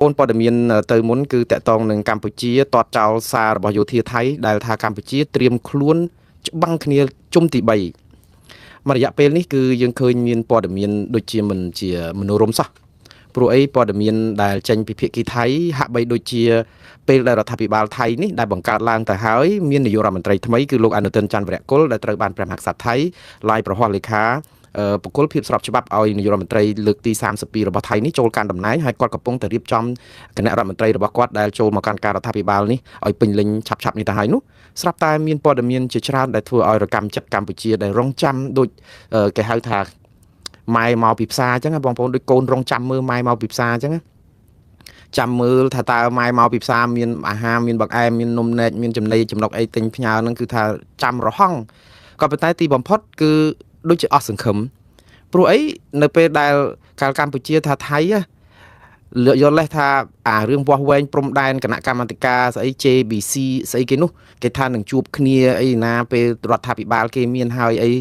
អូនព័ត៌មានទៅមុនគឺតកតងនឹងកម្ពុជាតតចោលសាររបស់យោធាថៃដែលថាកម្ពុជាត្រៀមខ្លួនច្បាំងគ្នាជុំទី3មួយរយៈពេលនេះគឺយើងឃើញមានព័ត៌មានដូចជាមិនជាមនោរម្យសោះព្រោះអីព័ត៌មានដែលចេញពីភាគីថៃហាក់បីដូចជាពេលដែលរដ្ឋាភិបាលថៃនេះដែលបង្កើតឡើងទៅហើយមាននាយករដ្ឋមន្ត្រីថ្មីគឺលោកអនុទិនច័ន្ទវរៈគុលដែលត្រូវបានព្រះមហាក្សត្រថៃឡាយប្រហ័សលេខាបកគលភាពស្របច្បាប់ឲ្យនាយករដ្ឋមន្ត្រីលើកទី32របស់ថៃនេះចូលកាន់តំណែងហើយគាត់កំពុងតែរៀបចំគណៈរដ្ឋមន្ត្រីរបស់គាត់ដែលចូលមកកាន់ការរដ្ឋាភិបាលនេះឲ្យពេញលេញឆាប់ៗនេះទៅហើយនោះស្រាប់តែមានព័ត៌មានជាច្រើនដែលធ្វើឲ្យរកម្មចិត្តកម្ពុជាដែលរងចាំដូចគេហៅថាម៉ែមកពីផ្សារអញ្ចឹងបងប្អូនដូចកូនរងចាំមើលម៉ែមកពីផ្សារអញ្ចឹងចាំមើលថាតើម៉ែមកពីផ្សារមានអាហារមានបង្អែមមាននំនែកមានចំណីចំណុកអីទិញផ្ញើហ្នឹងគឺថាចាំរហ័ងក៏ប៉ុន្តែទីបំផុតគឺដូចជាអស់សង្ឃឹមព្រោះអីនៅពេលដែលកាលកម្ពុជាថាថៃលើកយកលេសថារឿងវាស់វែងព្រំដែនគណៈកម្មាធិការស្អី JBC ស្អីគេនោះគេថានឹងជួបគ្នាអីណាពេលរដ្ឋាភិបាលគេមានហើយអីឥ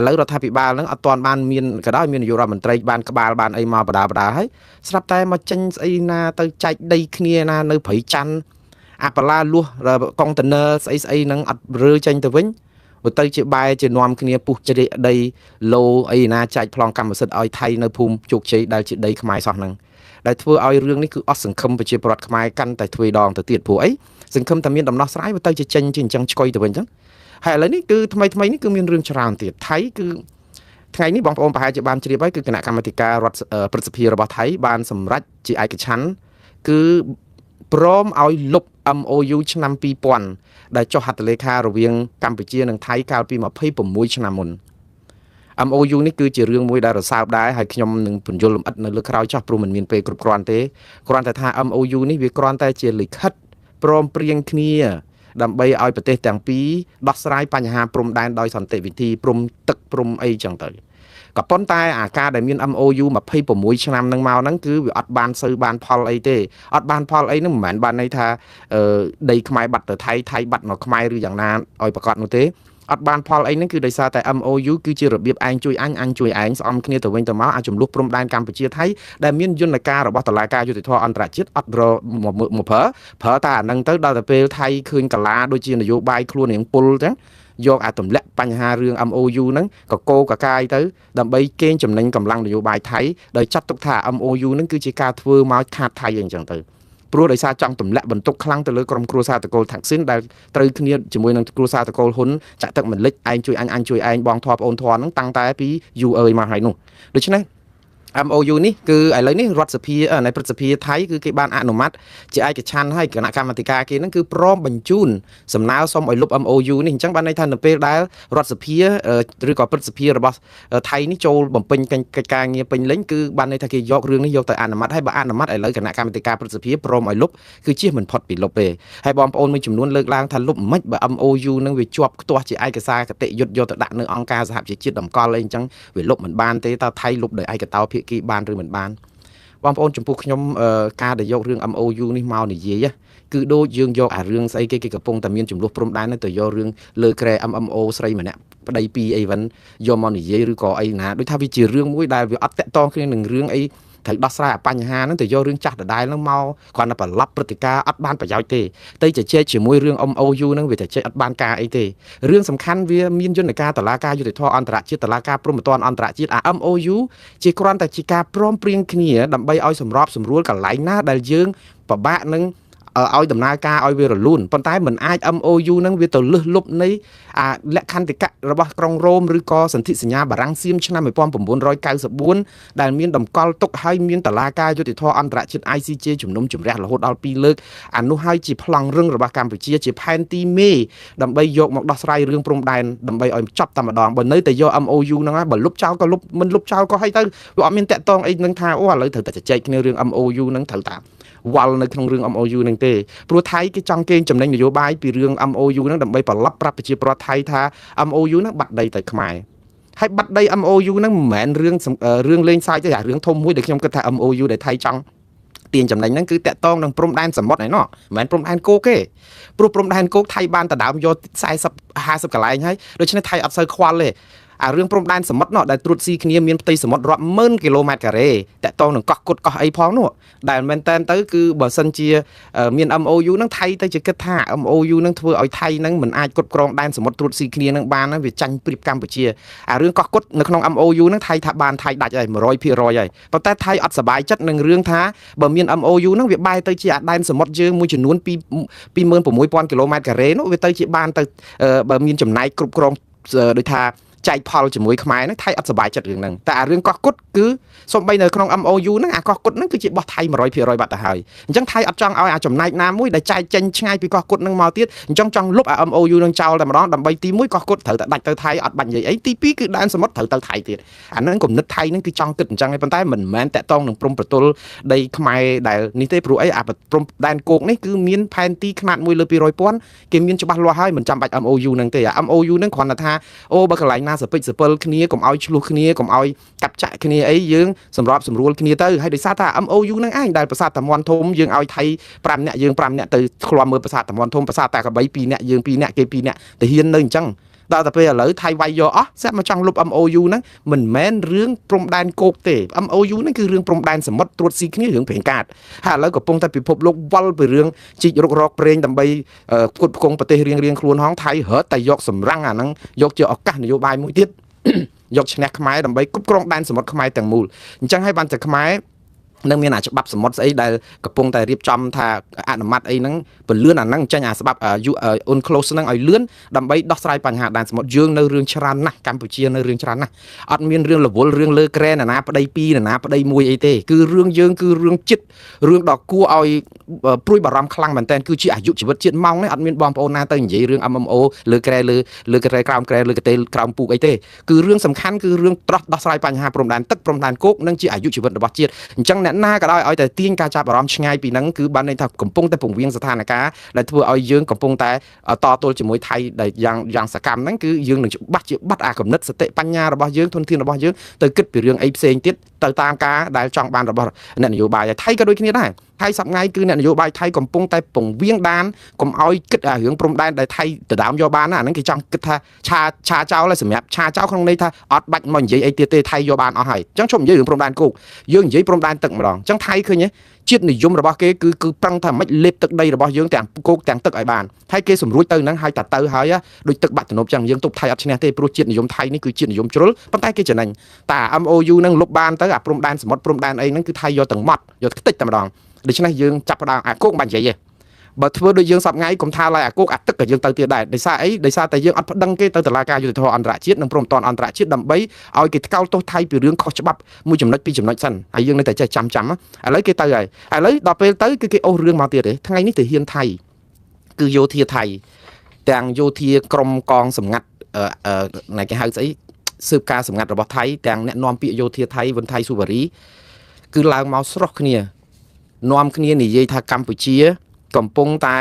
ឡូវរដ្ឋាភិបាលហ្នឹងអត់ទាន់បានមានក៏ដោយមាននាយករដ្ឋមន្ត្រីបានក្បាលបានអីមកបដាហើយស្រាប់តែមកចេញស្អីណាទៅចែកដីគ្នាណានៅព្រៃច័ន្ទអាប៉ាឡាលួសកុងតឺន័រស្អីហ្នឹងអត់រើចេញទៅវិញទៅជាបែរជានាំគ្នាពុះជ្រេកដីឡូអីណាចែកប្លង់កម្មសិទ្ធិឲ្យថៃនៅភូមិជោគជ័យដែលជាដីខ្មែរសោះហ្នឹងដែលធ្វើឲ្យរឿងនេះគឺអស់សង្ឃឹមប្រជាពលរដ្ឋខ្មែរកាន់តែទ្វេដងទៅទៀតព្រោះអីសង្ឃឹមតែមានដំណោះស្រាយទៅជាចេញជាអញ្ចឹងឆ្កុយទៅវិញអញ្ចឹងហើយឥឡូវនេះគឺថ្មីនេះគឺមានរឿងច្រើនទៀតថៃគឺថ្ងៃនេះបងប្អូនប្រហែលជាបានជ្រាបហើយគឺគណៈកម្មាធិការរដ្ឋព្រឹទ្ធសភារបស់ថៃបានសម្រេចជាឯកច្ឆន្ទគឺព្រមឲ្យលុប MOU ឆ្នាំ2000ដែលចុះហត្ថលេខារវាងកម្ពុជានិងថៃកាលពី26ឆ្នាំមុន MOU នេះគឺជារឿងមួយដែលរសើបដែរហើយខ្ញុំនឹងពន្យល់លម្អិតនៅលើក្រោយចោះព្រោះมันមានពេលគ្រប់គ្រាន់ទេគ្រាន់តែថា MOU នេះវាគ្រាន់តែជាលិខិតព្រមព្រៀងគ្នាដើម្បីឲ្យប្រទេសទាំងពីរដោះស្រាយបញ្ហាព្រំដែនដោយសន្តិវិធីព្រំទឹកព្រំអីចឹងទៅក៏ប៉ុន្តែអាការដែលមាន MOU 26ឆ្នាំនឹងមកហ្នឹងគឺវាអត់បានសូវបានផលអីទេអត់បានផលអីហ្នឹងមិនមែនបានន័យថាដីខ្មែរបាត់ទៅថៃបាត់មកខ្មែរឬយ៉ាងណាឲ្យប្រកាសនោះទេអត់បានផលអីហ្នឹងគឺដោយសារតែ MOU គឺជារបៀបឯងជួយអញជួយឯងស្អមគ្នាទៅវិញទៅមកអាចចំនួនព្រំដែនកម្ពុជាថៃដែលមានយន្តការរបស់តុលាការយុតិធធម៌អន្តរជាតិអត់រមកប្រើតែអាហ្នឹងទៅដល់ទៅពេលថៃឃើញកាឡាដូចជានយោបាយខ្លួនរៀងពុលចឹងយកអាទម្លាក់បញ្ហារឿង MOU ហ្នឹងកកាយទៅដើម្បីកេងចំណេញកម្លាំងនយោបាយថៃដោយចាត់ទុកថា MOU ហ្នឹងគឺជាការធ្វើមកខាតថៃអញ្ចឹងទៅព្រោះដោយសារចង់ទម្លាក់បន្ទុកខ្លាំងទៅលើក្រុមគ្រួសារតកូលថាក់ស៊ីនដែលត្រូវគ្នាជាមួយនឹងគ្រួសារតកូលហ៊ុនចាក់ទឹកមិនលិចឯងជួយអញជួយឯងបងធွာប្អូនធွာហ្នឹងតាំងតែពីយូរអើយមកហើយនោះដូច្នេះ MOU នេះគឺឥឡូវនេះរដ្ឋសភានៃព្រឹទ្ធសភាថៃគឺគេបានអនុម័តជាឯកច្ឆន្ទឲ្យគណៈកម្មាធិការគេហ្នឹងគឺព្រមបញ្ជូនសំណើសុំឲ្យលុប MOU នេះអញ្ចឹងបានន័យថានៅពេលដែលរដ្ឋសភាឬក៏ព្រឹទ្ធសភារបស់ថៃនេះចូលបំពេញកិច្ចការងារពេញលេញគឺបានន័យថាគេយករឿងនេះយកទៅអនុម័តហើយបើអនុម័តឥឡូវគណៈកម្មាធិការព្រឹទ្ធសភាព្រមឲ្យលុបគឺជៀសមិនផុតពីលុបទេហើយបងប្អូនមួយចំនួនលើកឡើងថាលុបមិនបើ MOU នឹងវាជាប់ខ្ទាស់ជាឯកសារគតិយុត្តយកទៅដាក់នៅអង្គការសហប្រជាជាតិតម្កល់អីអញ្ចឹងវាលុបមិនបានទេតើថៃលុបដោយឯកតោភាគីបានឬមិនបានបងប្អូនចំពោះខ្ញុំការដែលយករឿង MOU នេះមកនិយាយគឺដូចយើងយកអារឿងស្អីគេកំពុងតែមានចំនួនព្រំដែនទៅយករឿងលើក្រែ MMO ស្រីម្នាក់ប្តីពីរអីវិញយកមកនិយាយឬក៏អីណាដូចថាវាជារឿងមួយដែលវាអត់តាក់ទងគ្នានឹងរឿងអីត្រូវដោះស្រាយបញ្ហាហ្នឹងទៅយករឿងចាស់ដដែលហ្នឹងមកគ្រាន់តែប្រឡប់ព្រឹត្តិការណ៍អត់បានប្រយោជន៍ទេតែជជែកជាមួយរឿង MOU ហ្នឹងវាតែជែកអត់បានការអីទេរឿងសំខាន់វាមានយន្តការតុលាការយុតិធធម៌អន្តរជាតិតុលាការព្រហ្មទណ្ឌអន្តរជាតិ MOU ជាគ្រាន់តែជាការព្រមព្រៀងគ្នាដើម្បីឲ្យសម្របសម្រួលកន្លែងណាដែលយើងពិបាកនឹងឲ្យដំណើរការឲ្យវារលូនប៉ុន្តែមិនអាច MOU នឹងវាទៅលឹះលុបនៃលក្ខន្តិកៈរបស់ក្រុងរ៉ូមឬក៏សន្ធិសញ្ញាបារាំងសៀមឆ្នាំ1994ដែលមានតម្កល់ទុកឲ្យមានតុលាការយុតិធធម៌អន្តរជាតិ ICJ ជំនុំជម្រះរហូតដល់2លើកអានោះហើយជាប្លង់រឹងរបស់កម្ពុជាជាផែនទីមេដើម្បីយកមកដោះស្រាយរឿងព្រំដែនដើម្បីឲ្យចប់តែម្ដងបើនៅតែយក MOU ហ្នឹងបើលុបចោលក៏លុបមិនលុបចោលក៏ឲ្យទៅវាអត់មានតាក់ទងអីនឹងថាអូឥឡូវត្រូវតែជជែកគ្នារឿង MOU ហ្នឹងត្រូវតាវល់នៅក្នុងរឿង MOU ហ្នឹងទេព្រោះថៃគេចង់កេងចំណេញនយោបាយពីរឿង MOU ហ្នឹងដើម្បីប្រឡប់ប្រាប់ប្រជាពលរដ្ឋថៃថា MOU ហ្នឹងបាត់ដីទៅខ្មែរហើយបាត់ដី MOU ហ្នឹងមិនមែនរឿងលេងសើចទេអារឿងធំមួយដែលខ្ញុំគិតថា MOU ដែលថៃចង់ទាញចំណេញហ្នឹងគឺតាក់ទងនឹងព្រំដែនសមុទ្រឯណោះមិនមែនព្រំដែនគោកទេព្រោះព្រំដែនគោកថៃបានដណ្ដើមយក 50កន្លែងហើយដូច្នេះថៃអត់សូវខ្វល់ទេអារឿងព្រំដែនសមុទ្រនោះដែលត្រួតស៊ីគ្នាមានផ្ទៃសមុទ្ររាប់ម៉ឺនគីឡូម៉ែត្រការ៉េតាក់ទងនឹងកោះគុតកោះអីផងនោះដែលមែនតើទៅគឺបើសិនជាមាន MOU ហ្នឹងថៃទៅជាគិតថា MOU ហ្នឹងធ្វើឲ្យថៃហ្នឹងមិនអាចគ្រប់គ្រងដែនសមុទ្រត្រួតស៊ីគ្នានឹងបានវាចាញ់ព្រៀបកម្ពុជាអារឿងកោះគុតនៅក្នុង MOU ហ្នឹងថៃថាបានថៃដាច់ហើយ 100% ហើយប៉ុន្តែថៃអត់សប្បាយចិត្តនឹងរឿងថាបើមាន MOU ហ្នឹងវាបែរទៅជាដែនសមុទ្រយើងមួយចំនួន26000គីឡូម៉ែត្រការ៉េនោះវាទៅជាបានទៅបើមានចំណាយគ្រប់គ្រងដូចថាចែកផលជាមួយខ្មែរហ្នឹងថៃអត់សប្បាយចិត្តរឿងហ្នឹងតែអារឿងកោះគុតគឺសូម្បីនៅក្នុង MOU ហ្នឹងអាកោះគុតហ្នឹងគឺជាបោះថៃ 100% បាត់ទៅហើយអញ្ចឹងថៃអត់ចង់ឲ្យអាចំណែកណាមួយដែលចែកចេញឆ្ងាយពីកោះគុតហ្នឹងមកទៀតអញ្ចឹងចង់លុបអា MOU ហ្នឹងចោលតែម្ដងដើម្បីទី1កោះគុតត្រូវតែដាច់ទៅថៃអត់បាញ់និយាយអីទី2គឺដែនសមុទ្រត្រូវទៅថៃទៀតអាហ្នឹងគំនិតថៃហ្នឹងគឺចង់គិតអញ្ចឹងឯងប៉ុន្តែមិនមែនតាក់ទងនឹងព្រំប្រទល់ដីខ្មែរដែលនេះទេព្រោះអីអាព្រំដែនគោកនេះគឺមានផែនទីខ្នាត1លើ200,000គេមានច្បាស់លាស់ហើយមិនចាំបាច់ MOU ហ្នឹងទេអា MOU ហ្នឹងគ្រាន់តែថាអូបើកន្លែងណាសពិចសពិលគ្នាកុំឲ្យឆ្លោះគ្នាកុំឲ្យកាប់ចាក់គ្នាអីយើងសម្របសម្រួលគ្នាទៅហើយដោយសារថា MOU ហ្នឹងឯងដែលប្រាសាទតាមាន់ធំយើងឲ្យថៃ5នាក់យើង5នាក់ទៅឃ្លាំមើលប្រាសាទតាមាន់ធំប្រាសាទតាកបី2នាក់យើង2នាក់គេ2នាក់ទៅហ៊ាននៅអញ្ចឹងដល់តែពេលឥឡូវថៃវាយយកអស់ស្អាប់មកចង់លុប MOU ហ្នឹងមិនមែនរឿងព្រំដែនគោកទេ MOU ហ្នឹងគឺរឿងព្រំដែនសមុទ្រត្រួតស៊ីគ្នារឿងប្រេងកាតហើយឥឡូវកំពុងតែពិភពលោកវល់ពីរឿងជីករករកប្រេងដើម្បីផ្គត់ផ្គង់ប្រទេសរៀងខ្លួនហងថៃរត់តែយកសម្រាំងអាហ្នឹងយកជាឱកាសនយោបាយមួយទៀតយកឈ្នះខ្មែរដើម្បីគ្រប់គ្រងដែនសមុទ្រខ្មែរទាំងមូលអញ្ចឹងហើយបានតែខ្មែរនឹងមានអាច្បាប់សមុទ្រស្អីដែលកំពុងតែរៀបចំថាអនុម័តអីហ្នឹងពន្លឿនអាហ្នឹងចេញអាច្បាប់ UNCLOS ហ្នឹងឲ្យលឿនដើម្បីដោះស្រាយបញ្ហាដែនសមុទ្រយើងនៅរឿងច្រើនណាស់កម្ពុជានៅរឿងច្រើនណាស់អត់មានរឿងរវល់រឿងលើក្រែនណាប្តីពីរណាប្តីមួយអីទេគឺរឿងយើងគឺរឿងចិត្តរឿងដ៏គួរឲ្យព្រួយបារម្ភខ្លាំងមែនតើគឺជាអាយុជីវិតជាតិម៉ោងនេះអត់មានបងប្អូនណាទៅនិយាយរឿង MMO លើក្រែលើក្រែក្រោមក្រែលើកទេក្រោមពូកអីទេគឺរឿងសំខាន់គឺរឿងដោះស្រាយបញ្ហាព្រំដែនទឹកព្រំដែនគោកនិងជាអាយុជីវិតរបស់ជាតិអញ្ចឹងអ្នកណាក៏ដោយឲ្យតែទាញការចាប់អារម្មណ៍ឆ្ងាយពីហ្នឹងគឺបានន័យថាកំពុងតែពង្រៀងស្ថានភាពដែលធ្វើឲ្យយើងកំពុងតែតទល់ជាមួយថៃដែលយ៉ាងសកម្មហ្នឹងគឺយើងនឹងច្បាស់ជាបាត់អាគំនិតសតិបញ្ញារបស់យើងធនធានរបស់យើងទៅគិតពីរឿងអីផ្សេងទៀតទៅតាមការដែលចង់បានរបស់អ្នកនយោបាយថៃក៏ដូចគ្នាដែរថៃសប្ងៃគឺអ្នកនយោបាយថៃកំពុងតែពង្រៀងដានកុំឲ្យគិតអារឿងព្រំដែនដែលថៃដដើមយកបានណាអាហ្នឹងគេចង់គិតថាឆាចោលហើយសម្រាប់ឆាចោលក្នុងន័យថាអត់បាច់មកនិយាយអីទៀតទេថៃយកបានអស់ហើយអញ្ចឹងជុំនិយាយរឿងព្រំដែនគោកយើងនិយាយព្រំដែនទឹកម្ដងអញ្ចឹងថៃឃើញទេជាតិនិយមរបស់គេគឺប្រឹងថាមិនលេបទឹកដីរបស់យើងទាំងគោកទាំងទឹកឲ្យបានថៃគេសម្រួចទៅហ្នឹងហើយតែទៅហើយដូចទឹកបាត់ទំនប់ចឹងយើងទុកថៃអត់ឈ្នះទេព្រោះជាតិនិយមថៃនេះគឺជាតិនិយមជ្រុលប៉ុន្តែគេចំណេញតែ MOU ហ្នឹងលុបបានទៅអាព្រំដែនសមុទ្រព្រំដែនអីហ្នឹងគឺថៃយកទាំងម៉ត់យកខ្ទេចតែម្ដងដូច្នេះយើងចាប់ផ្ដើមអាគោកមិននិយាយទេបើធ្វើដូចយើងសប្ងៃកុំថាឡើយអាគោកអាទឹកក៏យើងទៅទៀតដែរដោយសារអីដោយសារតែយើងអត់ប្តឹងគេទៅតុលាការយុត្តិធម៌អន្តរជាតិនិងព្រមតំអន្តរជាតិដើម្បីឲ្យគេថ្កោលទោសថៃពីរឿងខុសច្បាប់មួយចំណុចពីរចំណុចសិនហើយយើងនៅតែចេះចាំឥឡូវគេទៅហើយឥឡូវដល់ពេលទៅគឺគេអូសរឿងមកទៀតទេថ្ងៃនេះទៅហ៊ានថៃគឺយោធាថៃទាំងយោធាក្រមកងសម្ងាត់ណែគេហៅស្អីស៊ើបការសម្ងាត់របស់ថៃទាំងអ្នកនាំពាក្យយោធាថៃវិនថៃស៊ូវរីគឺឡើងមកស្រោះគ្នានាំគ្នានិយាយថាកម្ពុជាកំពុងតែ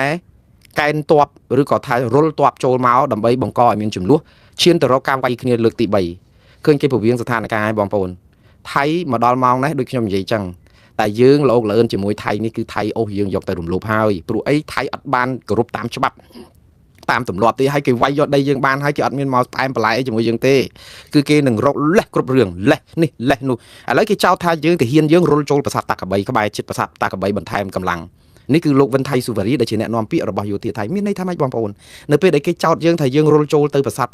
កែនតបឬក៏ថារុលតបចូលមកដើម្បីបង្កឲ្យមានចំនួនឈានទៅរកការវាយគ្នាលើកទី3ឃើញគេពង្រៀងស្ថានភាពឲ្យបងប្អូនថៃមកដល់ម៉ោងនេះដូចខ្ញុំនិយាយចឹងតែយើងលោកលឿនជាមួយថៃនេះគឺថៃអូសយើងយកទៅរំលោភហើយព្រោះអីថៃអត់បានគោរពតាមច្បាប់តាមទម្លាប់ទេហើយគេវាយយកដីយើងបានហើយគេអត់មានមកផ្អែមបន្លែអីជាមួយយើងទេគឺគេនឹងរកលេះគ្រប់រឿងលេះនេះលេះនោះឥឡូវគេចោទថាយើងទៅហ៊ានយើងរុលចូលប្រាសាទតាកបីក្បែរជិតប្រាសាទតាកបីបន្ថែមកម្លាំងនេះគឺលោកវិនថៃស៊ូវរីដែលជាអ្នកនាំពាក្យរបស់យោធាថៃមានន័យថាម៉េចបងប្អូននៅពេលដែលគេចោទយើងថាយើងរុលចូលទៅប្រាសាទ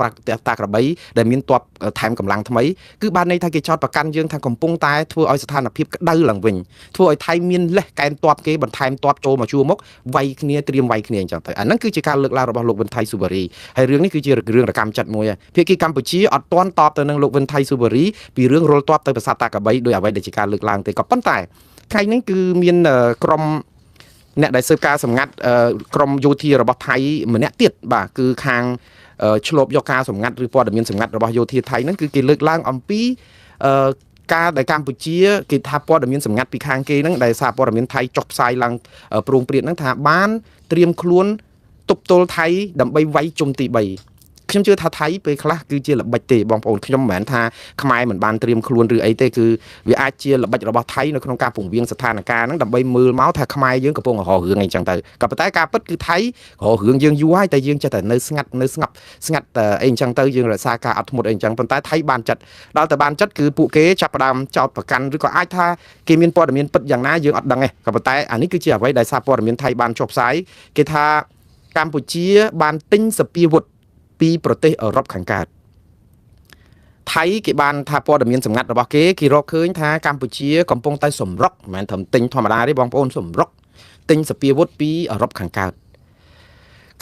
តាក្របីដែលមានទ័ពថែមកម្លាំងថ្មីគឺបានន័យថាគេចោទប្រកាន់យើងថាកំពុងតែធ្វើឲ្យស្ថានភាពក្តៅឡើងវិញធ្វើឲ្យថៃមានលេះកែនទ័ពគេបន្ថែមទ័ពចូលមកជួរមុខវាយគ្នាត្រៀមវាយគ្នាអញ្ចឹងទៅអាហ្នឹងគឺជាការលើកឡើងរបស់លោកវិនថៃស៊ូវរីហើយរឿងនេះគឺជារឿងរកម្មចិត្តមួយភាគីកម្ពុជាអត់ទាន់តបទៅនឹងលោកវិនថៃស៊ូវរីពីរឿងរុលទ័ពទៅប្រាសាទតាក្របីដោយអ្វីដែលជាការលើកឡើងទេក៏ប៉ុន្តែថ្ងៃនេះគឺមានក្រុមអ្នកដែលស៊ើបការសម្ងាត់ក្រមយោធារបស់ថៃម្នាក់ទៀតបាទគឺខាងឆ្លប់យកការសម្ងាត់ឬព័ត៌មានសម្ងាត់របស់យោធាថៃហ្នឹងគឺគេលើកឡើងអំពីការដែលកម្ពុជាគេថាព័ត៌មានសម្ងាត់ពីខាងគេហ្នឹងដែលសារព័ត៌មានថៃចុះផ្សាយឡើងប្រងព្រាតហ្នឹងថាបានត្រៀមខ្លួនទប់ទល់ថៃដើម្បីវាយជុំទី3 ខ្ញុំជឿថាថៃពេលខ្លះគឺជាល្បិចទេបងប្អូនខ្ញុំមិនមែនថាខ្មែរមិនបានត្រៀមខ្លួនឬអីទេគឺវាអាចជាល្បិចរបស់ថៃនៅក្នុងការពង្រៀងស្ថានភាពហ្នឹងដើម្បីមើលមកថាខ្មែរយើងកំពុងរករឿងអីចឹងទៅក៏ប៉ុន្តែការពិតគឺថៃរករឿងយើងយូរហើយតែយើងចេះតែនៅស្ងាត់ស្ងាត់អីចឹងទៅយើងរក្សាការអត់ធ្មត់អីចឹងប៉ុន្តែថៃបានចិត្តដល់តែបានចិត្តគឺពួកគេចាប់ផ្ដើមចោទប្រកាន់ឬក៏អាចថាគេមានព័ត៌មានពិតយ៉ាងណាយើងអត់ដឹងទេក៏ប៉ុន្តែអានេះគឺជាអ្វីដែលសារព័ត៌មានថៃបានចុះផ្សាយគេថាកម្ពុជាបានទិញសពាវុធពីប្រទេសអឺរ៉ុបខាងកើតថៃគេបានថាព័ត៌មានសម្ងាត់របស់គេរកឃើញថាកម្ពុជាកំពុងតែសម្រុកមិនមែនត្រឹមទិញធម្មតាទេបងប្អូនសម្រុកទិញសពាវុធពីអឺរ៉ុបខាងកើ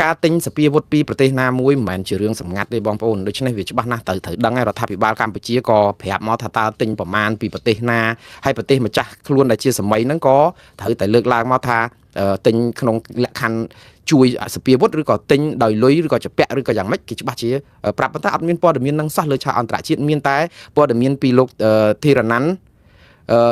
តការទិញសពាវុធពីប្រទេសណាមួយមិនមែនជារឿងសម្ងាត់ទេបងប្អូនដូច្នេះវាច្បាស់ណាស់ត្រូវដឹងហើយរដ្ឋាភិបាលកម្ពុជាក៏ប្រាប់មកថាតើទិញប្រមាណពីប្រទេសណាហើយប្រទេសម្ចាស់ខ្លួនដែលជាសម័យហ្នឹងក៏ត្រូវតែលើកឡើងមកថាទិញក្នុងលក្ខខណ្ឌជួយសពាវុធឬក៏ទិញដោយលុយឬក៏ចពាក់ឬក៏យ៉ាងម៉េចគេច្បាស់ជាប្រាប់ប៉ុន្តែអត់មានព័ត៌មាននឹងសោះលើឆាកអន្តរជាតិមានតែព័ត៌មានពីលោកធីរណាន់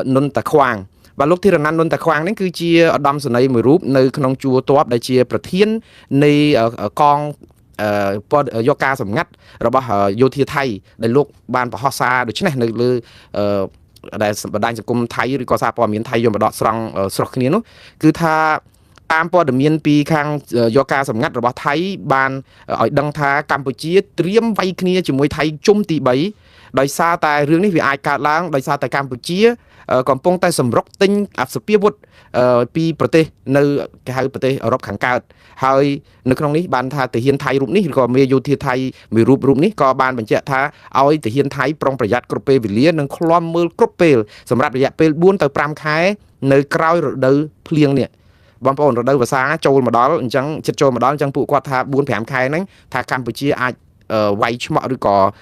នុនតាខ្វាងបាទលោកធីរណាន់នុនតាខ្វាងនេះគឺជាឧត្តមសេនីយ៍មួយរូបនៅក្នុងជួរទ័ពដែលជាប្រធាននៃកងយកការសម្ងាត់របស់យោធាថៃដែលលោកបានប្រហោះសារដូច្នេះនៅលើដែលបណ្ដាញសង្គមថៃឬក៏សារព័ត៌មានថៃយកមកដកស្រង់ស្រស់គ្នានោះគឺថាតាមព័ត៌មានពីខាងយកការសម្ងាត់របស់ថៃបានឲ្យដឹងថាកម្ពុជាត្រៀមវាយគ្នាជាមួយថៃជុំទី3ដោយសារតែរឿងនេះវាអាចកើតឡើងដោយសារតែកម្ពុជាកំពុងតែសម្រុកទិញអសពាវុធពីប្រទេសនៅគេហៅប្រទេសអឺរ៉ុបខាងកើតហើយនៅក្នុងនេះបានថាទាហានថៃរូបនេះឬក៏មេយោធាថៃមួយរូបនេះក៏បានបញ្ជាក់ថាឲ្យទាហានថៃប្រុងប្រយ័ត្នគ្រប់ពេលវេលានិងឃ្លាំមើលគ្រប់ពេលសម្រាប់រយៈពេល4ទៅ5ខែនៅក្រោយរដូវភ្លៀងនេះបងប្អូនរដូវវស្សាចូលមកដល់អញ្ចឹងចិត្តចូលមកដល់អញ្ចឹងពួកគាត់ថា4-5ខែហ្នឹងថាកម្ពុជាអាចវាយឆ្មក់ឬក៏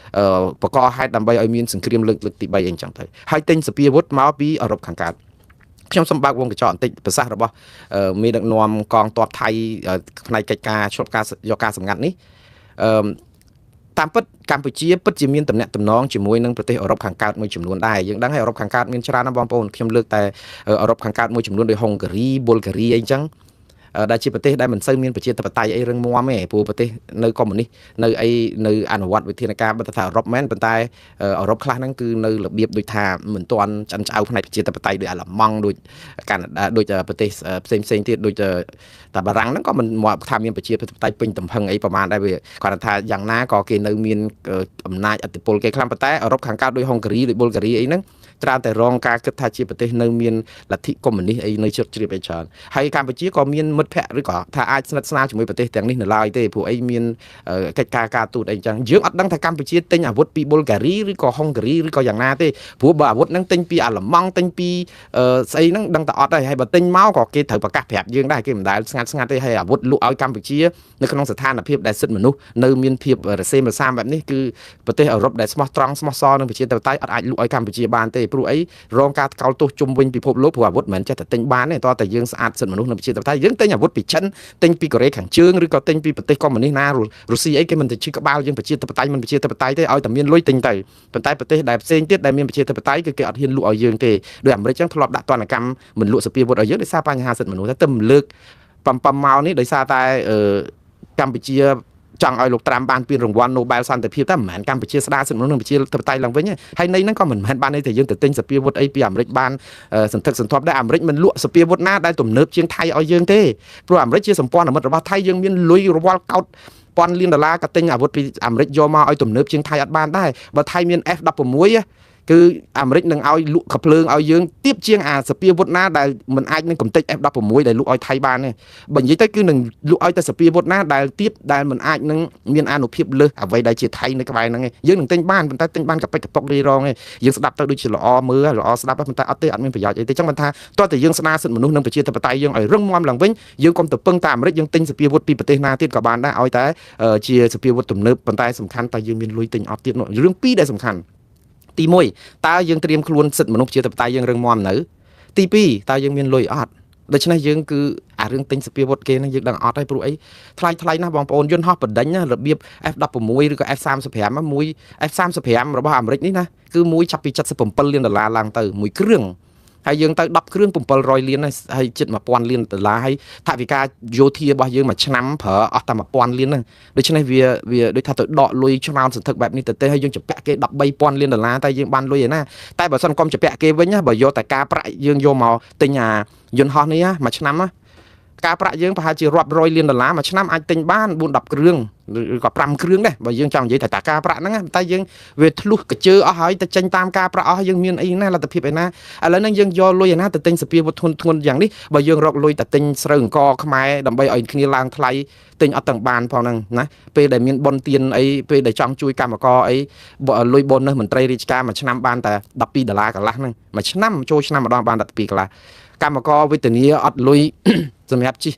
បកកហេតុដើម្បីឲ្យមានសង្គ្រាមលើកទី3អីចឹងទៅហើយទិញសពាវុធមកពីអឺរ៉ុបខាងកើតខ្ញុំសូមបើកវងកញ្ចក់បន្តិចប្រសាសន៍របស់មេដឹកនាំកងទ័ពថៃផ្នែកកិច្ចការឆ្លប់ការយកការសម្ងាត់នេះតាមពិតកម្ពុជាពិតជាមានតំណែងតំណងជាមួយនឹងប្រទេសអឺរ៉ុបខាងកើតមួយចំនួនដែរយើងដឹងហើយអឺរ៉ុបខាងកើតមានច្រើនណាស់បងប្អូនខ្ញុំលើកតែអឺរ៉ុបខាងកើតមួយចំនួនដូចហុងការីប៊ុលហ្គារីអីចឹងដែលជាប្រទេសដែលមិនសូវមានប្រជាធិបតេយ្យអីរឹងមាំទេព្រោះប្រទេសនៅកុម្មុយនីសនៅអនុវត្តវិធានការបិទថាអឺរ៉ុបមែនប៉ុន្តែអឺរ៉ុបខ្លះហ្នឹងគឺនៅរបៀបដូចថាមិនទាន់ឆ្អិនឆ្អៅផ្នែកប្រជាធិបតេយ្យដូចអាល្លឺម៉ង់ដូចកាណាដាដូចប្រទេសផ្សេងទៀតដូចតែបារាំងហ្នឹងក៏មិនមកថាមានប្រជាធិបតេយ្យពេញទំហឹងអីប្រហែលដែរវាគាត់ថាយ៉ាងណាក៏គេនៅមានអំណាចឥទ្ធិពលគេខ្លាំងប៉ុន្តែអឺរ៉ុបខាងកើតដូចហុងការីដូចប៊ុលហ្គារីអីហ្នឹងច្រើនតែរងការគិតថាជាប្រទេសនៅមានលទ្ធិកុម្មុយនីសអីនៅជិតជ្រាបអីច្រើនហើយកម្ពុជាក៏មានមិត្តភ័ក្តិឬក៏ថាអាចស្និទ្ធស្នាលជាមួយប្រទេសទាំងនេះនៅឡើយទេព្រោះអីមានកិច្ចការទូតអីចឹងយើងអត់ដឹងថាកម្ពុជាទិញអាវុធពីប៊ុលហ្គារីឬក៏ហុងការីឬក៏យ៉ាងណាទេព្រោះបើអាវុធហ្នឹងទិញពីអាល្លឺម៉ង់ទិញពីស្អីហ្នឹងដឹងតែអត់ហើយបើទិញមកក៏គេត្រូវប្រកាសប្រាប់យើងដែរគេមិនដែលស្ងាត់ទេហើយអាវុធលក់ឲ្យកម្ពុជានៅក្នុងស្ថានភាពដែលសិទ្ធិមនុស្សនៅមានភាពរសេមរសាមបែបនេះគឺប្រទេសអឺរ៉ុបដែលស្មោះត្រង់ស្មោះសរនឹងប្រជាធិបតេយ្យអត់អាចលក់ឲ្យកម្ពុជាបានទេព្រោះអីរងការថ្កោលទោសជុំវិញពិភពលោកព្រោះអាវុធមិនមែនចេះតែទិញបានទេតើតែយើងស្អាតសិទ្ធិមនុស្សនៅប្រជាធិបតេយ្យយើងទិញអាវុធពីចិនទិញពីកូរ៉េខាងជើងឬក៏ទិញពីប្រទេសកុម្មុយនីសណារុស្ស៊ីអីគេមិនទៅជិះក្បាលយើងប្រជាធិបតេយ្យមិនប្រជាធិបតេយ្យទេឲ្យតែមានលុយទិញទៅប៉ុន្តែប្រទេសដែលផ្សេងទៀតដែលមានប្រជាធិបតេយ្យគឺគេអត់ហ៊ានលក់ឲ្យយើងទេដោយអាមេរិកចឹងធ្លាប់ដាក់ទណ្ឌកម្មមិនលក់សពាវុធឲ្យយើងដោយសារបញ្ហាសិទ្ធិមនុស្សតែមិនលើកប៉ំមកនេះដោយសារតែកម្ពុជាចង់ឲ្យលោកត្រាំបានពានរង្វាន់ Nobel សន្តិភាពតែមិនមែនកម្ពុជាស្ដារសិទ្ធិមនុស្សនិងប្រជាធិបតេយ្យឡើងវិញហើយនៃហ្នឹងក៏មិនមែនបានន័យថាយើងទៅទិញសពាវុធអីពីអាមេរិកបានសន្ធឹកសន្ធាប់ដែរអាមេរិកមិនលក់សពាវុធណាដែលទំនើបជាងថៃឲ្យយើងទេព្រោះអាមេរិកជាសម្ព័ន្ធមិត្តរបស់ថៃយើងមានលុយរវល់កោតពាន់លានដុល្លារក៏ទិញអាវុធពីអាមេរិកយកមកឲ្យទំនើបជាងថៃអត់បានដែរបើថៃមាន F16 គឺអាមេរិកនឹងឲ្យលក់កាភ្លើងឲ្យយើងទៀបជាងអាសពាវុធណាដែលមិនអាចនឹងកំទេច F16 ដែលលក់ឲ្យថៃបានទេបើនិយាយទៅគឺនឹងលក់ឲ្យតែសពាវុធណាដែលទៀបដែលមិនអាចនឹងមានអានុភាពលើសអ្វីដែលជាថៃនៅក្បែរហ្នឹងឯងយើងនឹងទិញបានប៉ុន្តែទិញបានកប៉ិចកប៉ុករីរងឯងយើងស្ដាប់ទៅដូចជាល្អមើលល្អស្ដាប់ប៉ុន្តែអត់ទេអត់មានប្រយោជន៍អីទេចឹងមិនថាតើតែយើងស្ដារសិទ្ធិមនុស្សនិងប្រជាធិបតេយ្យយើងឲ្យរឹងមាំឡើងវិញយើងកុំទៅពឹងតែអាមេរិកយើងទិញសពាវុធពីប្រទេសណាទៀតក៏បានដែរឲ្យតែជាសពាវុធទំនើបប៉ុន្តែសំខាន់តើយើងមានលុយទិញអត់ទៀតរឿងពីរដែលសំខាន់ទី1តើយើងត្រៀមខ្លួនសិទ្ធិមនុស្សជាធិបតេយ្យយើងរឹងមាំនៅទី2តើយើងមានលុយអត់ដូច្នេះយើងគឺអារឿងទិញសពាវុធគេហ្នឹងយើងដឹងអត់ហើយព្រោះអីថ្លៃណាស់បងប្អូនយន្តហោះបណ្ដេញណារបៀប F16 ឬក៏ F35 មួយ F35 របស់អាមេរិកនេះណាគឺមួយចាប់ពី$77 លានឡើងទៅមួយគ្រឿង ហើយយើងទៅ10គ្រឿង700លានហើយជិត1000លានដុល្លារហើយថវិកាយោធារបស់យើងមួយឆ្នាំប្រើអស់តែ1000លានហ្នឹងដូច្នេះវាដូចថាទៅដកលុយឆ្នោតសន្ធឹកបែបនេះទៅទេហើយយើងចម្ពាក់គេ13000លានដុល្លារតែយើងបានលុយឯណាតែបើសិនកុំចម្ពាក់គេវិញបើយកតែការប្រាក់យើងយកមកទិញអាយន្តហោះនេះមួយឆ្នាំការប្រាក់យើងប្រហែលជារាប់រយលានដុល្លារមួយឆ្នាំអាចទិញបាន4-10គ្រឿងឬក៏5គ្រឿងដែរបើយើងចង់និយាយតែការប្រាក់ហ្នឹងតែយើងវាធ្លុះកជើអស់ហើយទៅចេញតាមការប្រាក់អស់យើងមានអីណាលទ្ធភាពឯណាឥឡូវហ្នឹងយើងយកលុយឯណាទៅទិញសភាវុធធ្ងន់យ៉ាងនេះបើយើងរកលុយទៅទិញស្រូវអង្គខ្មែរដើម្បីឲ្យគ្នាឡើងថ្លៃទិញអត់ទាំងបានផងហ្នឹងណាពេលដែលមានបុណ្យទានអីពេលដែលចង់ជួយកម្មករអីលុយបុណ្យនេះមន្ត្រីរាជការមួយឆ្នាំបានតែ$12កន្លះហ្នឹងមួយឆ្នាំចូលឆ្នាំម្ដងបាន$12កន្លះកម្មករវេទនាអត់លុយសម្រាប់ជិះ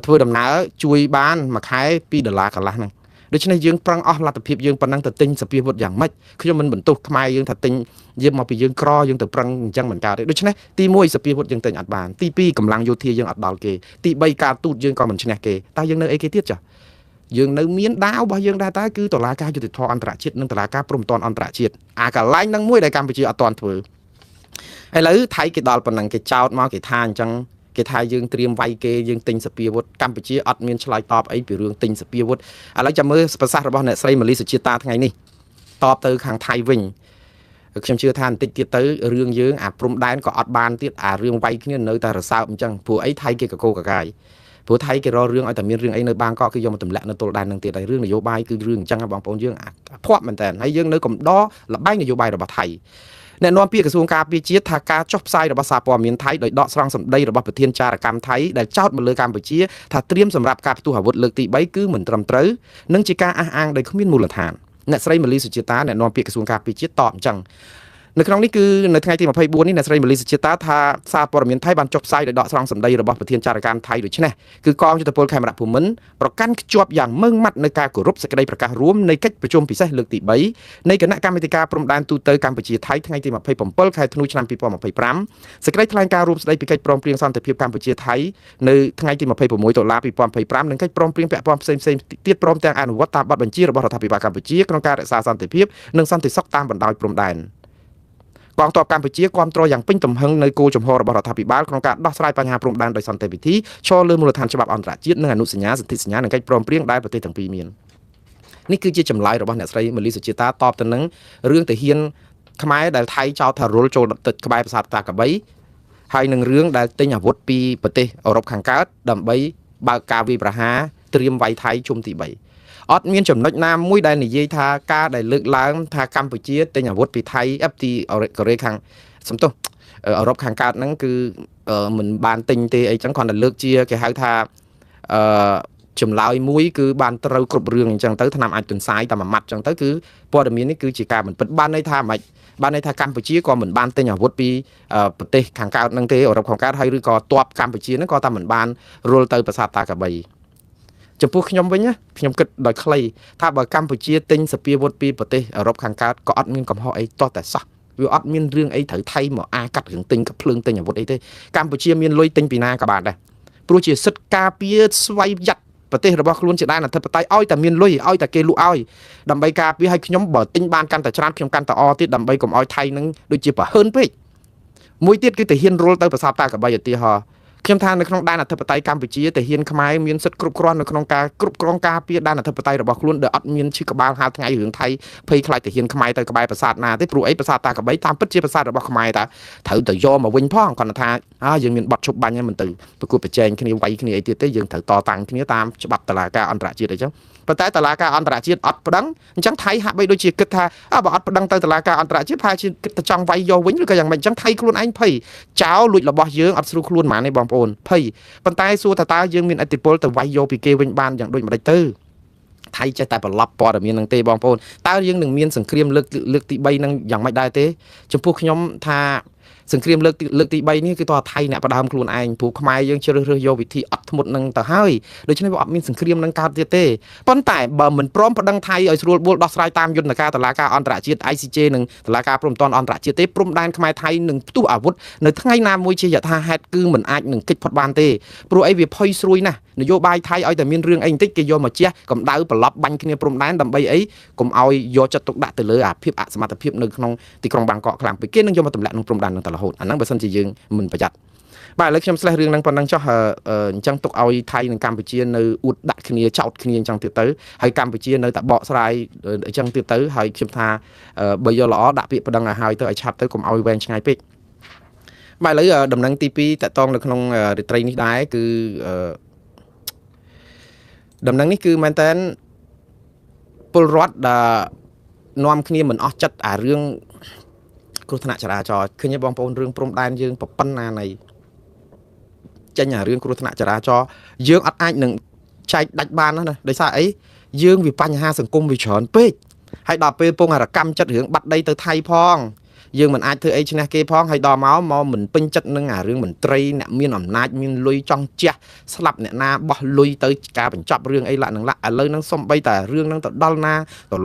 ធ្វើដំណើរជួយបានមួយខែ$2កន្លះហ្នឹងដូច្នេះយើងប្រឹងអស់លទ្ធភាពយើងប៉ុណ្ណឹងទៅទិញសភាវុធយ៉ាងម៉េចខ្ញុំមិនបន្ទោសខ្មែរយើងថាទិញយើងមកពីយើងក្រយើងទៅប្រឹងអញ្ចឹងមិនកើតទេដូច្នេះទី1សភាវុធយើងទិញអត់បានទី2កម្លាំងយោធាយើងអត់ដល់គេទី3ការទូតយើងក៏មិនឈ្នះគេតើយើងនៅអីគេទៀតចាយើងនៅមានដាវរបស់យើងដែរតើគឺតុលាការយុត្តិធម៌អន្តរជាតិនិងតុលាការព្រំប្រទានអន្តរជាតិអាកន្លែងហ្នឹងមួយដែលកម្ពុជាអត់ទាន់ធ្វើឥឡូវថៃគេដល់ប៉ុណ្ណឹងគេចោទមកគេថាអញ្ចឹងគេថាយើងត្រៀមវាយគេយើងទិញសភាវុធកម្ពុជាអត់មានឆ្លើយតបអីពីរឿងទិញសភាវុធឥឡូវចាំមើលប្រសាសន៍របស់អ្នកស្រីម៉ាលីសុជាតាថ្ងៃនេះតបទៅខាងថៃវិញខ្ញុំជឿថាបន្តិចទៀតទៅរឿងយើងអាព្រំដែនក៏អត់បានទៀតអារឿងវាយគ្នានៅតែរសើបអញ្ចឹងព្រោះអីថៃគេកកកកាយព្រោះថៃគេរករឿងឲ្យតែមានរឿងអីនៅបាងកកគឺយកមកទម្លាក់នៅទល់ដែននឹងទៀតហើយរឿងនយោបាយគឺរឿងអញ្ចឹងបងប្អូនយើងភ័ព្វមែនតើហើយយើងនៅកំដរលបែងនយោបាយរបស់ថៃអ្នកនាំពាក្យក្រសួងការពារជាតិថាការចុះផ្សាយរបស់សារព័ត៌មានថៃដោយដកស្រង់សម្ដីរបស់ប្រធានចារកម្មថៃដែលចោទមកលើកម្ពុជាថាត្រៀមសម្រាប់ការផ្ទុះអាវុធលើកទី3គឺមិនត្រឹមត្រូវនិងជាការអះអាងដោយគ្មានមូលដ្ឋានអ្នកស្រីម៉ាលីសុជាតាអ្នកនាំពាក្យក្រសួងការពារជាតិតបអញ្ចឹងនៅក្នុងនេះគឺនៅថ្ងៃទី24នេះអ្នកស្រីម៉ាលីសុជាតាថាសារព័ត៌មានថៃបានចុះផ្សាយដោយដកស្រង់សម្ដីរបស់ប្រធានចារកម្មថៃដូចនេះគឺកងយុទ្ធពលខេមរៈភូមិន្ទប្រកាន់ខ្ជាប់យ៉ាងម៉ឺងម៉ាត់នៅការគោរពសេចក្តីប្រកាសរួមនៃកិច្ចប្រជុំពិសេសលើកទី3នៃគណៈកម្មាធិការព្រំដែនទូតទៅកម្ពុជាថៃថ្ងៃទី27ខែធ្នូឆ្នាំ2025សេចក្តីថ្លែងការណ៍រួមស្តីពីកិច្ចព្រមព្រៀងសន្តិភាពកម្ពុជាថៃនៅថ្ងៃទី26តុលា2025និងកិច្ចព្រមព្រៀងពាក់ព័ន្ធផ្សេងៗទៀតព្រមទាំងអនុវត្តតាមបទបញ្ជារបស់រដ្ឋាភិបាលកម្ពុជាក្នុងការរក្សាសន្តិភាពនិងសន្តិសុខតាមបណ្ដោយព្រំដែនកងទ័ពកម្ពុជាគាំទ្រយ៉ាងពេញទំហឹងនៅគោលចំហរបស់រដ្ឋាភិបាលក្នុងការដោះស្រាយបញ្ហាព្រំដែនដោយសន្តិវិធីឈរលើមូលដ្ឋានច្បាប់អន្តរជាតិនិងអនុសញ្ញាសន្ធិសញ្ញានិងកិច្ចព្រមព្រៀងដែលប្រទេសទាំងពីរមាននេះគឺជាចម្លើយរបស់អ្នកស្រីម៉ាលីសុជាតាតបទៅនឹងរឿងទាហានខ្មែរដែលថៃចោទថារុលចូលទឹកក្បែរប្រាសាទតាកបីហើយនឹងរឿងដែលទិញអាវុធពីប្រទេសអឺរ៉ុបខាងកើតដើម្បីបើកការវាយប្រហារត្រៀមវាយថៃជុំទី3អត់មានចំណុចណាមួយដែលនិយាយថាការដែលលើកឡើងថាកម្ពុជាទិញអាវុធពីថៃពីកូរ៉េខាងសំទោសអឺរ៉ុបខាងកើតហ្នឹងគឺមិនបានទិញទេអីចឹងគ្រាន់តែលើកជាគេហៅថាចម្លើយមួយគឺបានត្រូវគ្រប់រឿងអញ្ចឹងទៅឆ្នាំអាចទន្សាយតែមួយម៉ាត់អញ្ចឹងទៅគឺព័ត៌មាននេះគឺជាការមិនពិតបានន័យថាមិនបានន័យថាកម្ពុជាក៏មិនបានទិញអាវុធពីប្រទេសខាងកើតហ្នឹងទេអឺរ៉ុបខាងកើតហើយឬក៏ទ័ពកម្ពុជាហ្នឹងក៏តែមិនបានរុលទៅប្រាសាទតាកបីចំពោះខ្ញុំវិញខ្ញុំគិតដោយខ្លីថាបើកម្ពុជាទិញសភាវុធពីប្រទេសអឺរ៉ុបខាងកើតក៏អត់មានកំហុសអីទាស់តែសោះវាអត់មានរឿងអីត្រូវថៃមកកាត់រឿងទិញកាភ្លើងទិញអាវុធអីទេកម្ពុជាមានលុយទិញពីណាក៏បានដែរព្រោះជាសិទ្ធិការពារស្វ័យយ័តប្រទេសរបស់ខ្លួនជាដែនអធិបតេយ្យឲ្យតែមានលុយឲ្យតែគេលក់ឲ្យដើម្បីការពារឲ្យខ្ញុំបើទិញបានកាន់តែច្រើនខ្ញុំកាន់តែអទៀតដើម្បីកុំឲ្យថៃនឹងដូចជាប្រហើនពេកមួយទៀតគឺទាហានរុលទៅប្រាសាទតាកបីឧទាហរណ៍ខ្ញុំថានៅក្នុងដែនអធិបតេយ្យកម្ពុជាទាហានខ្មែរមានសិទ្ធិគ្រប់គ្រាន់នៅក្នុងការគ្រប់គ្រងការពារដែនអធិបតេយ្យរបស់ខ្លួនដែលអត់មានឈឺក្បាលហាលថ្ងៃរឿងថៃភ័យខ្លាចទាហានខ្មែរទៅក្បែរប្រាសាទណាទេព្រោះអីប្រាសាទតាកបីតាមពិតជាប្រាសាទរបស់ខ្មែរតាត្រូវទៅយកមកវិញផងគាត់ថាយើងមានបទឈប់បាញ់ហ្នឹងមិនទៅប្រកួតប្រជែងគ្នាវាយគ្នាអីទៀតទេយើងត្រូវតតាំងគ្នាតាមច្បាប់តុលាការអន្តរជាតិអីចឹងប៉ុន្តែតុលាការអន្តរជាតិអត់ប្តឹងអញ្ចឹងថៃហាក់បីដូចជាគិតថាបើអត់ប្តឹងទៅតុលាការអន្តរជាតិប្រហែលជាគិតតែចង់វាយយកវិញឬក៏យ៉ាងម៉េចអញ្ចឹងថៃខ្លួនឯងភ័យចោលលួចរបស់យើងអត់ស្រួលខ្លួនហ្មងទេបងប្អូនភ័យប៉ុន្តែសួរថាតើយើងមានឥទ្ធិពលទៅវាយយកពីគេវិញបានយ៉ាងដូចម្ដេចទៅថៃចេះតែប្រឡប់ព័ត៌មាននឹងទេបងប្អូនតើយើងនឹងមានសង្គ្រាមលើកទី3នឹងយ៉ាងម៉េចដែរទេចំពោះខ្ញុំថាសង្គ្រាមលើកទី3នេះគឺតើថៃអ្នកផ្ដើមខ្លួនឯងព្រោះខ្មែរយើងជ្រើសរើសយកវិធីអត់ធ្មត់នឹងទៅហើយដូច្នេះវាអត់មានសង្គ្រាមនឹងកើតទៀតទេប៉ុន្តែបើមិនព្រមប្តឹងថៃឲ្យស្រួលបួលដោះស្រាយតាមយន្តការតុលាការអន្តរជាតិ ICJ និងតុលាការព្រំប្រទានអន្តរជាតិទេព្រំដែនខ្មែរថៃនឹងផ្ទុះអាវុធនៅថ្ងៃណាមួយជាយថាហេតុគឺមិនអាចនឹងគេចផុតបានទេព្រោះអីវាផុយស្រួយណាស់ នយោបាយថៃឲ្យតែមានរឿងអីបន្តិចគេយកមកជះកម្ដៅប្រឡប់បាញ់គ្នាព្រំដែនដើម្បីអីកុំឲ្យយកចិត្តទុកដាក់ទៅលើអាភាពអសមត្ថភាពនៅក្នុងទីក្រុងបាងកកខ្លាំងពេកគេនឹងយកមកទម្លាក់ក្នុងព្រំដែននឹងតរហូតអាហ្នឹងបើសិនជាយើងមិនប្រយ័ត្នបាទឥឡូវខ្ញុំស្លេះរឿងហ្នឹងប៉ុណ្ណឹងចុះអញ្ចឹងទុកឲ្យថៃនិងកម្ពុជានៅអួតដាក់គ្នាចោតគ្នាអញ្ចឹងទៀតទៅហើយកម្ពុជានៅតែបកស្រាយអញ្ចឹងទៀតទៅហើយខ្ញុំថាបើយកល្អដាក់ពាក្យប្តឹងឲ្យហើយទៅឲ្យឆាប់ទៅកុំឲ្យវែងឆ្ងាយពេកបាទឥឡូវដំណឹងទី2តកតងនៅក្នុងរាត្រីនេះដែរគឺដំណឹងនេះគឺមែនតើពលរដ្ឋដែលនាំគ្នាមិនអស់ចិត្តអារឿងគ្រោះថ្នាក់ចរាចរណ៍ឃើញទេបងប្អូនរឿងព្រំដែនយើងប្រប៉ុណ្ណានៃចេញអារឿងគ្រោះថ្នាក់ចរាចរណ៍យើងអត់អាចនឹងចែកដាច់បានណាដោយសារអីយើងវាបញ្ហាសង្គមវាច្រើនពេកហើយដល់ពេលពងរកម្មចិត្តរឿងបាត់ដីទៅថៃផងយើងមិនអាចធ្វើអីឈ្នះគេផងហើយដល់មកមិនពេញចិត្តនឹងអារឿងមន្ត្រីអ្នកមានអំណាចមានលុយចង់ជះស្លាប់អ្នកណាបោះលុយទៅការបញ្ចប់រឿងអីឡាក់នឹងឡាក់ឥឡូវហ្នឹងសំបីតែរឿងហ្នឹងទៅដល់ណាត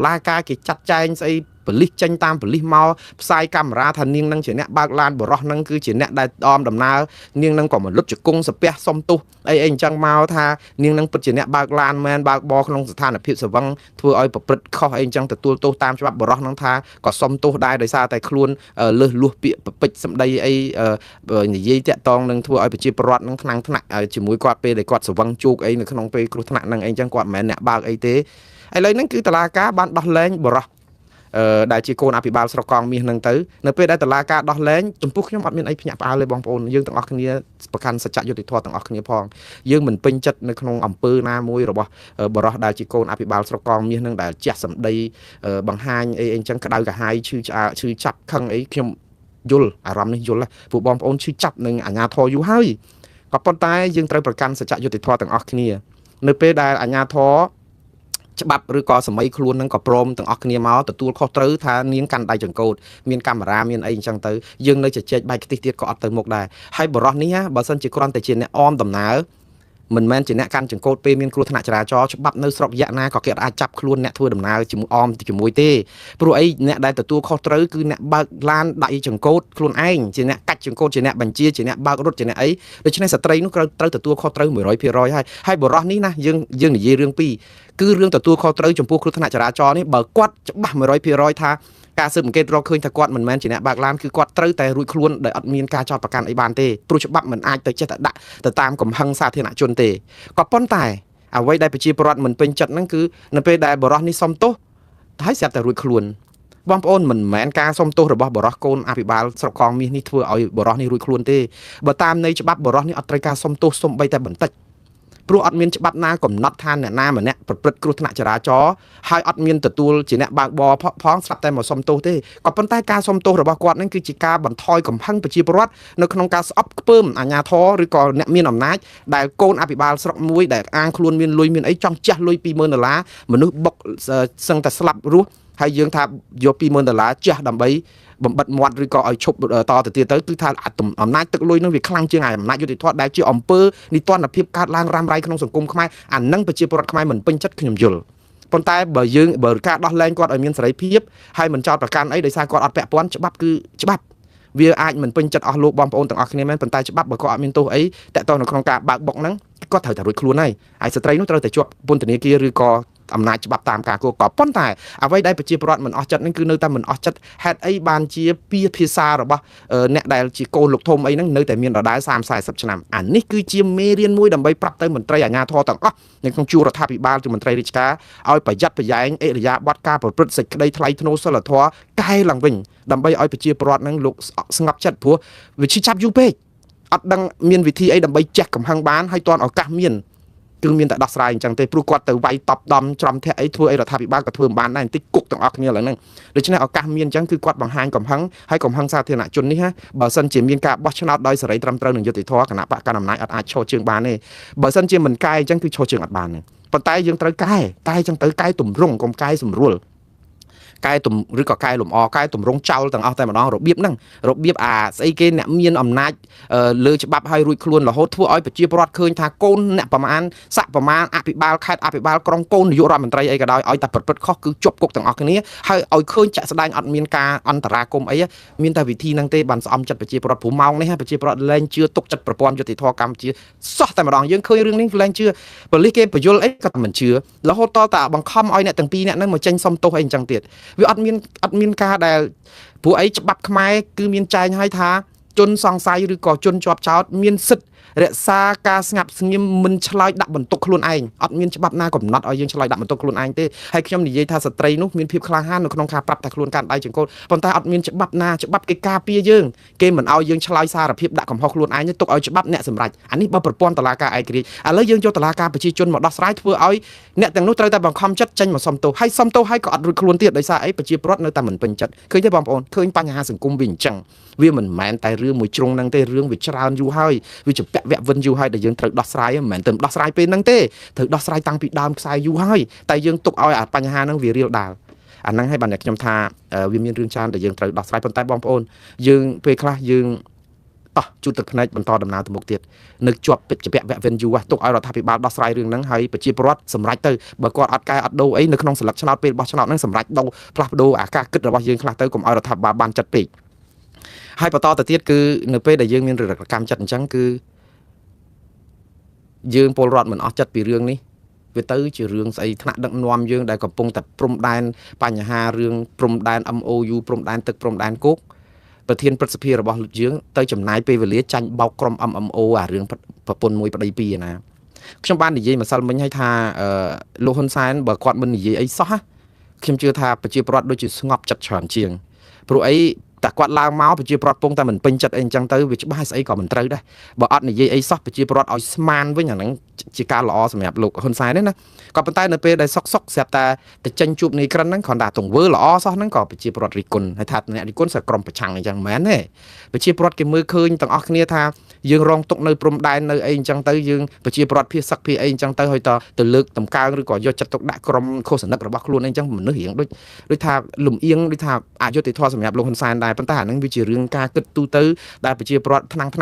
ឡាការគេចាត់ចែងស្អីប៉ូលីសចេញតាមប៉ូលីសមកផ្សាយកាមេរ៉ាថានាងនឹងជាអ្នកបើកឡានបរោះនឹងគឺជាអ្នកដែលអមដំណើរនាងនឹងក៏មកលុតជង្គង់សាពះសុំទោសអីអញ្ចឹងមកថានាងនឹងពិតជាអ្នកបើកឡានមែនបើកបរក្នុងស្ថានភាពស្វឹងធ្វើឲ្យប្រព្រឹត្តខុសអីអញ្ចឹងទទួលទោសតាមច្បាប់បរោះនឹងថាក៏សុំទោសដែរដោយសារតែខ្លួនលើសលួសពាក្យប្រពេចសម្ដីអីនិយាយតាក់តងនឹងធ្វើឲ្យប្រជាពលរដ្ឋនឹងថ្នាក់ជាមួយគាត់ពេលដែលគាត់ស្វឹងជោគអីនៅក្នុងពេលគ្រោះថ្នាក់នឹងអីអញ្ចឹងគាត់មិនមែនអ្នកបើកអីទេឥឡូវហ្នឹងគឺតុលាការបានដោះលែងបរោះដែលជាកូនអភិបាលស្រុកកងមាសហ្នឹងទៅនៅពេលដែលតុលាការដោះលែងចំពោះខ្ញុំអត់មានអីភ្ញាក់ផ្អើលទេបងប្អូនយើងទាំងអស់គ្នាប្រកាន់សច្ចយុត្តិធម៌ទាំងអស់គ្នាផងយើងមិនពេញចិត្តនៅក្នុងអំពើណាមួយរបស់បរោះដែលជាកូនអភិបាលស្រុកកងមាសហ្នឹងដែលជះសម្ដីបង្ហាញអីអញ្ចឹងក្តៅក្រហាយឈឺឆ្អាលឈឺចាប់ខឹងអីខ្ញុំយល់អារម្មណ៍នេះយល់ពួកបងប្អូនឈឺចាប់នឹងអាញាធរយូរហើយក៏ប៉ុន្តែយើងត្រូវប្រកាន់សច្ចយុត្តិធម៌ទាំងអស់គ្នានៅពេលដែលអាញាធរច្បាប់ឬក៏សម័យខ្លួននឹងក៏ព្រមទាំងអស់គ្នាមកទទួលខុសត្រូវថានាងកាន់ដៃចង្កូតមានកាមេរ៉ាមានអីអញ្ចឹងទៅយើងនៅជជែកបែកខ្ទិះទៀតក៏អត់ទៅមុខដែរហើយបរោះនេះបើសិនជាគ្រាន់តែជាអ្នកអមដំណើរមិនមែនជាអ្នកកាន់ចង្កូតពេលមានគ្រោះថ្នាក់ចរាចរណ៍ច្បាប់នៅស្រុកយៈណាក៏គេអាចចាប់ខ្លួនអ្នកធ្វើដំណើរជាមួយអមជាមួយទេព្រោះអីអ្នកដែលទទួលខុសត្រូវគឺអ្នកបើកឡានដៃចង្កូតខ្លួនឯងជាអ្នកកាច់ចង្កូតជាអ្នកបញ្ជាជាអ្នកបើករត់ជាអ្នកអីដូច្នេះស្ត្រីនោះត្រូវទទួលខុសត្រូវ 100% ហើយបរោះនេះណាយើងនិយាយរឿងពីរគឺរឿងទទួលខុសត្រូវចំពោះគ្រោះថ្នាក់ចរាចរណ៍នេះបើគាត់ច្បាស់ 100% ថាការស៊ើបអង្កេតរកឃើញថាគាត់មិនមែនជាអ្នកបើកឡានគឺគាត់ត្រូវតែរួចខ្លួនដោយអត់មានការចោទប្រកាន់អីបានទេព្រោះច្បាប់មិនអាចទៅចេះតែដាក់ទៅតាមកំហឹងសាធារណជនទេក៏ប៉ុន្តែអ្វីដែលប្រជាពលរដ្ឋមិនពេញចិត្តហ្នឹងគឺនៅពេលដែលបរិះនេះសុំទោសហើយស្រាប់តែរួចខ្លួនបងប្អូនមិនមែនការសុំទោសរបស់បរិះកូនអភិបាលស្រុកកងមាសនេះធ្វើឲ្យបរិះនេះរួចខ្លួនទេបើតាមន័យច្បាប់បរិះនេះអត់ត្រូវការសុំទោសសូម្បីតែបន្តិចព្រោះអត់មានច្បាប់ណាកំណត់ថាអ្នកណាម្នាក់ប្រព្រឹត្តគ្រោះថ្នាក់ចរាចរណ៍ហើយអត់មានទទួលជាអ្នកបើកបរផងស្រាប់តែមកសុំទោសទេក៏ប៉ុន្តែការសុំទោសរបស់គាត់នឹងគឺជាការបន្ថយកំហឹងប្រជាពលរដ្ឋនៅក្នុងការស្អប់ខ្ពើមអាជ្ញាធរឬក៏អ្នកមានអំណាចដែលកូនអភិបាលស្រុកមួយដែលអាងខ្លួនមានលុយមានអីចង់ជះលុយ$20,000មនុស្សបុកសឹងតែស្លាប់រស់ហើយយើងថាយក$20,000ជះដើម្បីបំបិតមាត់ឬក៏ឲ្យឈប់តទៅទៀតទៅគឺថាអំណាចទឹកលុយនឹងវាខ្លាំងជាងអំណាចយុត្តិធម៌ដែលជាអំពើនីតិរដ្ឋភាពកើតឡើងរ៉ាំរ៉ៃក្នុងសង្គមខ្មែរអានឹងប្រជាពលរដ្ឋខ្មែរមិនពេញចិត្តខ្ញុំយល់ប៉ុន្តែបើការដោះលែងគាត់ឲ្យមានសេរីភាពហើយមិនចោទប្រកាន់អីដោយសារគាត់អត់ពាក់ព័ន្ធច្បាប់គឺច្បាប់វាអាចមិនពេញចិត្តអស់លោកបងប្អូនទាំងអស់គ្នាមែនប៉ុន្តែច្បាប់បើគាត់អត់មានទោសអីតើតើនៅក្នុងការបើកបុកហ្នឹងគាត់ត្រូវតែរួចខ្លួនហើយស្ត្រីនោះត្រូវតែជាប់ពន្ធនាគារឬក៏អំណាចច្បាប់តាមការគោលក៏ប៉ុន្តែអ្វីដែលប្រជាពលរដ្ឋមិនអស់ចិត្តនឹងគឺនៅតែមិនអស់ចិត្តហេតុអីបានជាភាសារបស់អ្នកដែលជាកូនលោកធំអីហ្នឹងនៅតែមានដដែល30-40ឆ្នាំអានេះគឺជាមេរៀនមួយដើម្បីប្រាប់ទៅមន្ត្រីអាជ្ញាធរទាំងអស់នៅក្នុងជួររដ្ឋាភិបាលជាមន្ត្រីរាជការឲ្យប្រយ័ត្នប្រយែងអិរិយាបថការប្រព្រឹត្តសេចក្តីថ្លៃថ្នូរសិលធម៌កែឡើងវិញដើម្បីឲ្យប្រជាពលរដ្ឋហ្នឹងលោកស្ងប់ចិត្តព្រោះវាឈឺចាប់យូរពេកអត់ដឹងមានវិធីអីដើម្បីជះកំហឹងបានហើយទាន់ឱកាសមានគឺមានតែដោះស្រាយអញ្ចឹងទេព្រោះគាត់ទៅវាយតបដំច្រំធាក់អីធ្វើអីរដ្ឋាភិបាលក៏ធ្វើមិនបានដែរបន្តិចគុកទាំងអស់គ្នាឡើងហ្នឹងដូច្នេះឱកាសមានអញ្ចឹងគឺគាត់បង្ហាញកំហឹងហើយកំហឹងសាធារណជននេះបើសិនជាមានការបោះឆ្នោតដោយសេរីត្រឹមត្រូវនិងយុត្តិធម៌គណៈបកកណ្ដាលអំណាចអត់អាចឈរជើងបានទេបើសិនជាមិនកែអញ្ចឹងគឺឈរជើងអត់បានទេប៉ុន្តែយើងត្រូវកែអញ្ចឹងទៅកែទម្រង់កុំកែសម្រួល កែទំឬក៏កែលម្អកែទម្រង់ចោលទាំងអស់តែម្ដងរបៀបហ្នឹងរបៀបស្អីគេអ្នកមានអំណាចលើច្បាប់ឲ្យរួចខ្លួនរហូតធ្វើឲ្យប្រជាពលរដ្ឋឃើញថាកូនអ្នកប្រមាណស័កប្រមាណអភិបាលខេត្តអភិបាលក្រុងកូននាយករដ្ឋមន្ត្រីអីក៏ដោយឲ្យតែប្រព្រឹត្តខុសគឺជាប់គុកទាំងអស់គ្នាហើយឲ្យឃើញចាក់ស្ដែងអត់មានការអន្តរាគមអីមានតែវិធីហ្នឹងទេបានស្អំចិត្តប្រជាពលរដ្ឋព្រោះម៉ោងនេះប្រជាពលរដ្ឋលែងជឿទុកចិត្តប្រព័ន្ធយុតិធធកម្ពុជាសោះតែម្ដងយើងឃើញរឿងនេះលែងជឿប៉ូលីសគេបញ្យល់អីក៏មិនជឿរហូតតតែបង្ខំឲ្យអ្នកទាំងពីរអ្នកហ្នឹងមកចេញសុំទោសអីអញ្ចឹងទៀតវាអត់មានការដែលព្រោះអីច្បាប់ខ្មែរគឺមានចែងឲ្យថាជនសង្ស័យឬក៏ជនជាប់ចោទមានសិទ្ធិរក្សាការស្ងាត់ស្ងៀមមិនឆ្លើយដាក់បន្ទុកខ្លួនឯងអត់មានច្បាប់ណាកំណត់ឲ្យយើងឆ្លើយដាក់បន្ទុកខ្លួនឯងទេហើយខ្ញុំនិយាយថាស្ត្រីនោះមានភាពក្លាហាននៅក្នុងការប្រាប់តែខ្លួនកាន់ដៃចង្កូតប៉ុន្តែអត់មានច្បាប់ណាច្បាប់គេការពារយើងគេមិនឲ្យយើងឆ្លើយសារភាពដាក់កំហុសខ្លួនឯងទុកឲ្យច្បាប់អ្នកសម្រេចអានេះបើប្រព័ន្ធតុលាការឯករាជ្យឥឡូវយើងយកតុលាការប្រជាជនមកដោះស្រាយធ្វើឲ្យអ្នកទាំងនោះត្រូវតែបង្ខំចិត្តចេញមកសុំទោសហើយសុំទោសហើយក៏អត់រួចខ្លួនទៀតដោយសារអីប្រជាពលរដ្ឋនៅតែមិនពេញចិត្តឃើញទេបងប្អូនឃើញបញ្ហាសង្គមវាអញ្ចឹងវាមិនមែនតែរឿងមួយជ្រុងហ្នឹងទេរឿងវាច្រើនយូរហើយវាជាពាក់វគ្គវិនយូរហើយដែលយើងត្រូវដោះស្រាយមិនមែនទៅដោះស្រាយពេលហ្នឹងទេត្រូវដោះស្រាយតាំងពីដើមខ្សែយូរហើយតែយើងទុកឲ្យបញ្ហាហ្នឹងវារៀលដាលអាហ្នឹងហើយបានតែខ្ញុំថាវាមានរឿងច្រើនដែលយើងត្រូវដោះស្រាយប៉ុន្តែបងប្អូនយើងពេលខ្លះយើងតោះជូតទឹកភ្នែកបន្តដំណើរទៅមុខទៀតនៅជាប់ជាពាក់វគ្គវិនយូរទុកឲ្យរដ្ឋាភិបាលដោះស្រាយរឿងហ្នឹងហើយប្រជាពលរដ្ឋសម្រេចទៅបើគាត់អត់កែអត់ដូរអីនៅក្នុងស្លឹកឆ្នោតពេលបោះឆ្នោតហ្នឹងសម្រេចដូរផ្លាស់ប្ដូរអាការគិតរបស់យើងខ្លះទៅកុំឲ្យរដ្ឋាភិបាលបានចិត្តពេកហើយបន្តទៅទៀតគឺនៅពេលដែលយើងមានរឿងកម្មចិត្តអញ្ចឹងគឺយើងពលរដ្ឋមិនអស់ចិត្តពីរឿងនេះវាទៅជារឿងស្អីថ្នាក់ដឹកនាំយើងដែលកំពុងតែព្រំដែនបញ្ហារឿងព្រំដែន MOU ព្រំដែនទឹកព្រំដែនគោកប្រធានព្រឹទ្ធសភារបស់យើងទៅចំណាយពេលវេលាចាញ់បោកក្រុម MMO អារឿងប្រពន្ធមួយប្តីពីរណាខ្ញុំបាននិយាយម្សិលមិញឲ្យថាលោកហ៊ុនសែនបើគាត់មិននិយាយអីសោះខ្ញុំជឿថាប្រជាពលរដ្ឋដូចជាស្ងប់ចិត្តច្រើនជាងព្រោះអីតែគាត់ឡើងមកប្រជាពលរដ្ឋពងតែមិនពេញចិត្តអីអញ្ចឹងទៅវាច្បាស់ស្អីក៏មិនត្រូវដែរបើអត់និយាយអីសោះប្រជាពលរដ្ឋឲ្យស្មានវិញអាហ្នឹងជាការល្អសម្រាប់លោកហ៊ុនសែនទេណាក៏ប៉ុន្តែនៅពេលដែលសុកស្រាប់តែទៅចេញជួបនៃក្រិនហ្នឹងគ្រាន់តែទង្វើល្អសោះហ្នឹងក៏ប្រជាពលរដ្ឋរិះគន់ហើយថាអ្នករិះគន់sẽក្រុមប្រឆាំងអញ្ចឹងមិនមែនទេប្រជាពលរដ្ឋគេមើលឃើញទាំងអស់គ្នាថាយើងរងទុកនៅព្រំដែននៅអីអញ្ចឹងទៅយើងប្រជាពលរដ្ឋភៀសសឹកភៀអីអញ្ចឹងទៅហើយទៅលើកតម្កើងឬក៏យកចិត្តទុកដាក់ក្រុមឃោសនិករបស់ខ្លួនអីអញ្ចឹងមនុស្សរៀងដូចថាលំអៀងដូចថាអយុត្តិធម៌សម្រាប់លោកហ៊ុនសែនដែរប៉ុន្តែអាហ្នឹងវាជារឿងការគិតទូទៅដែលប្រជាពលរដ្ឋថ្នាក់ដឹក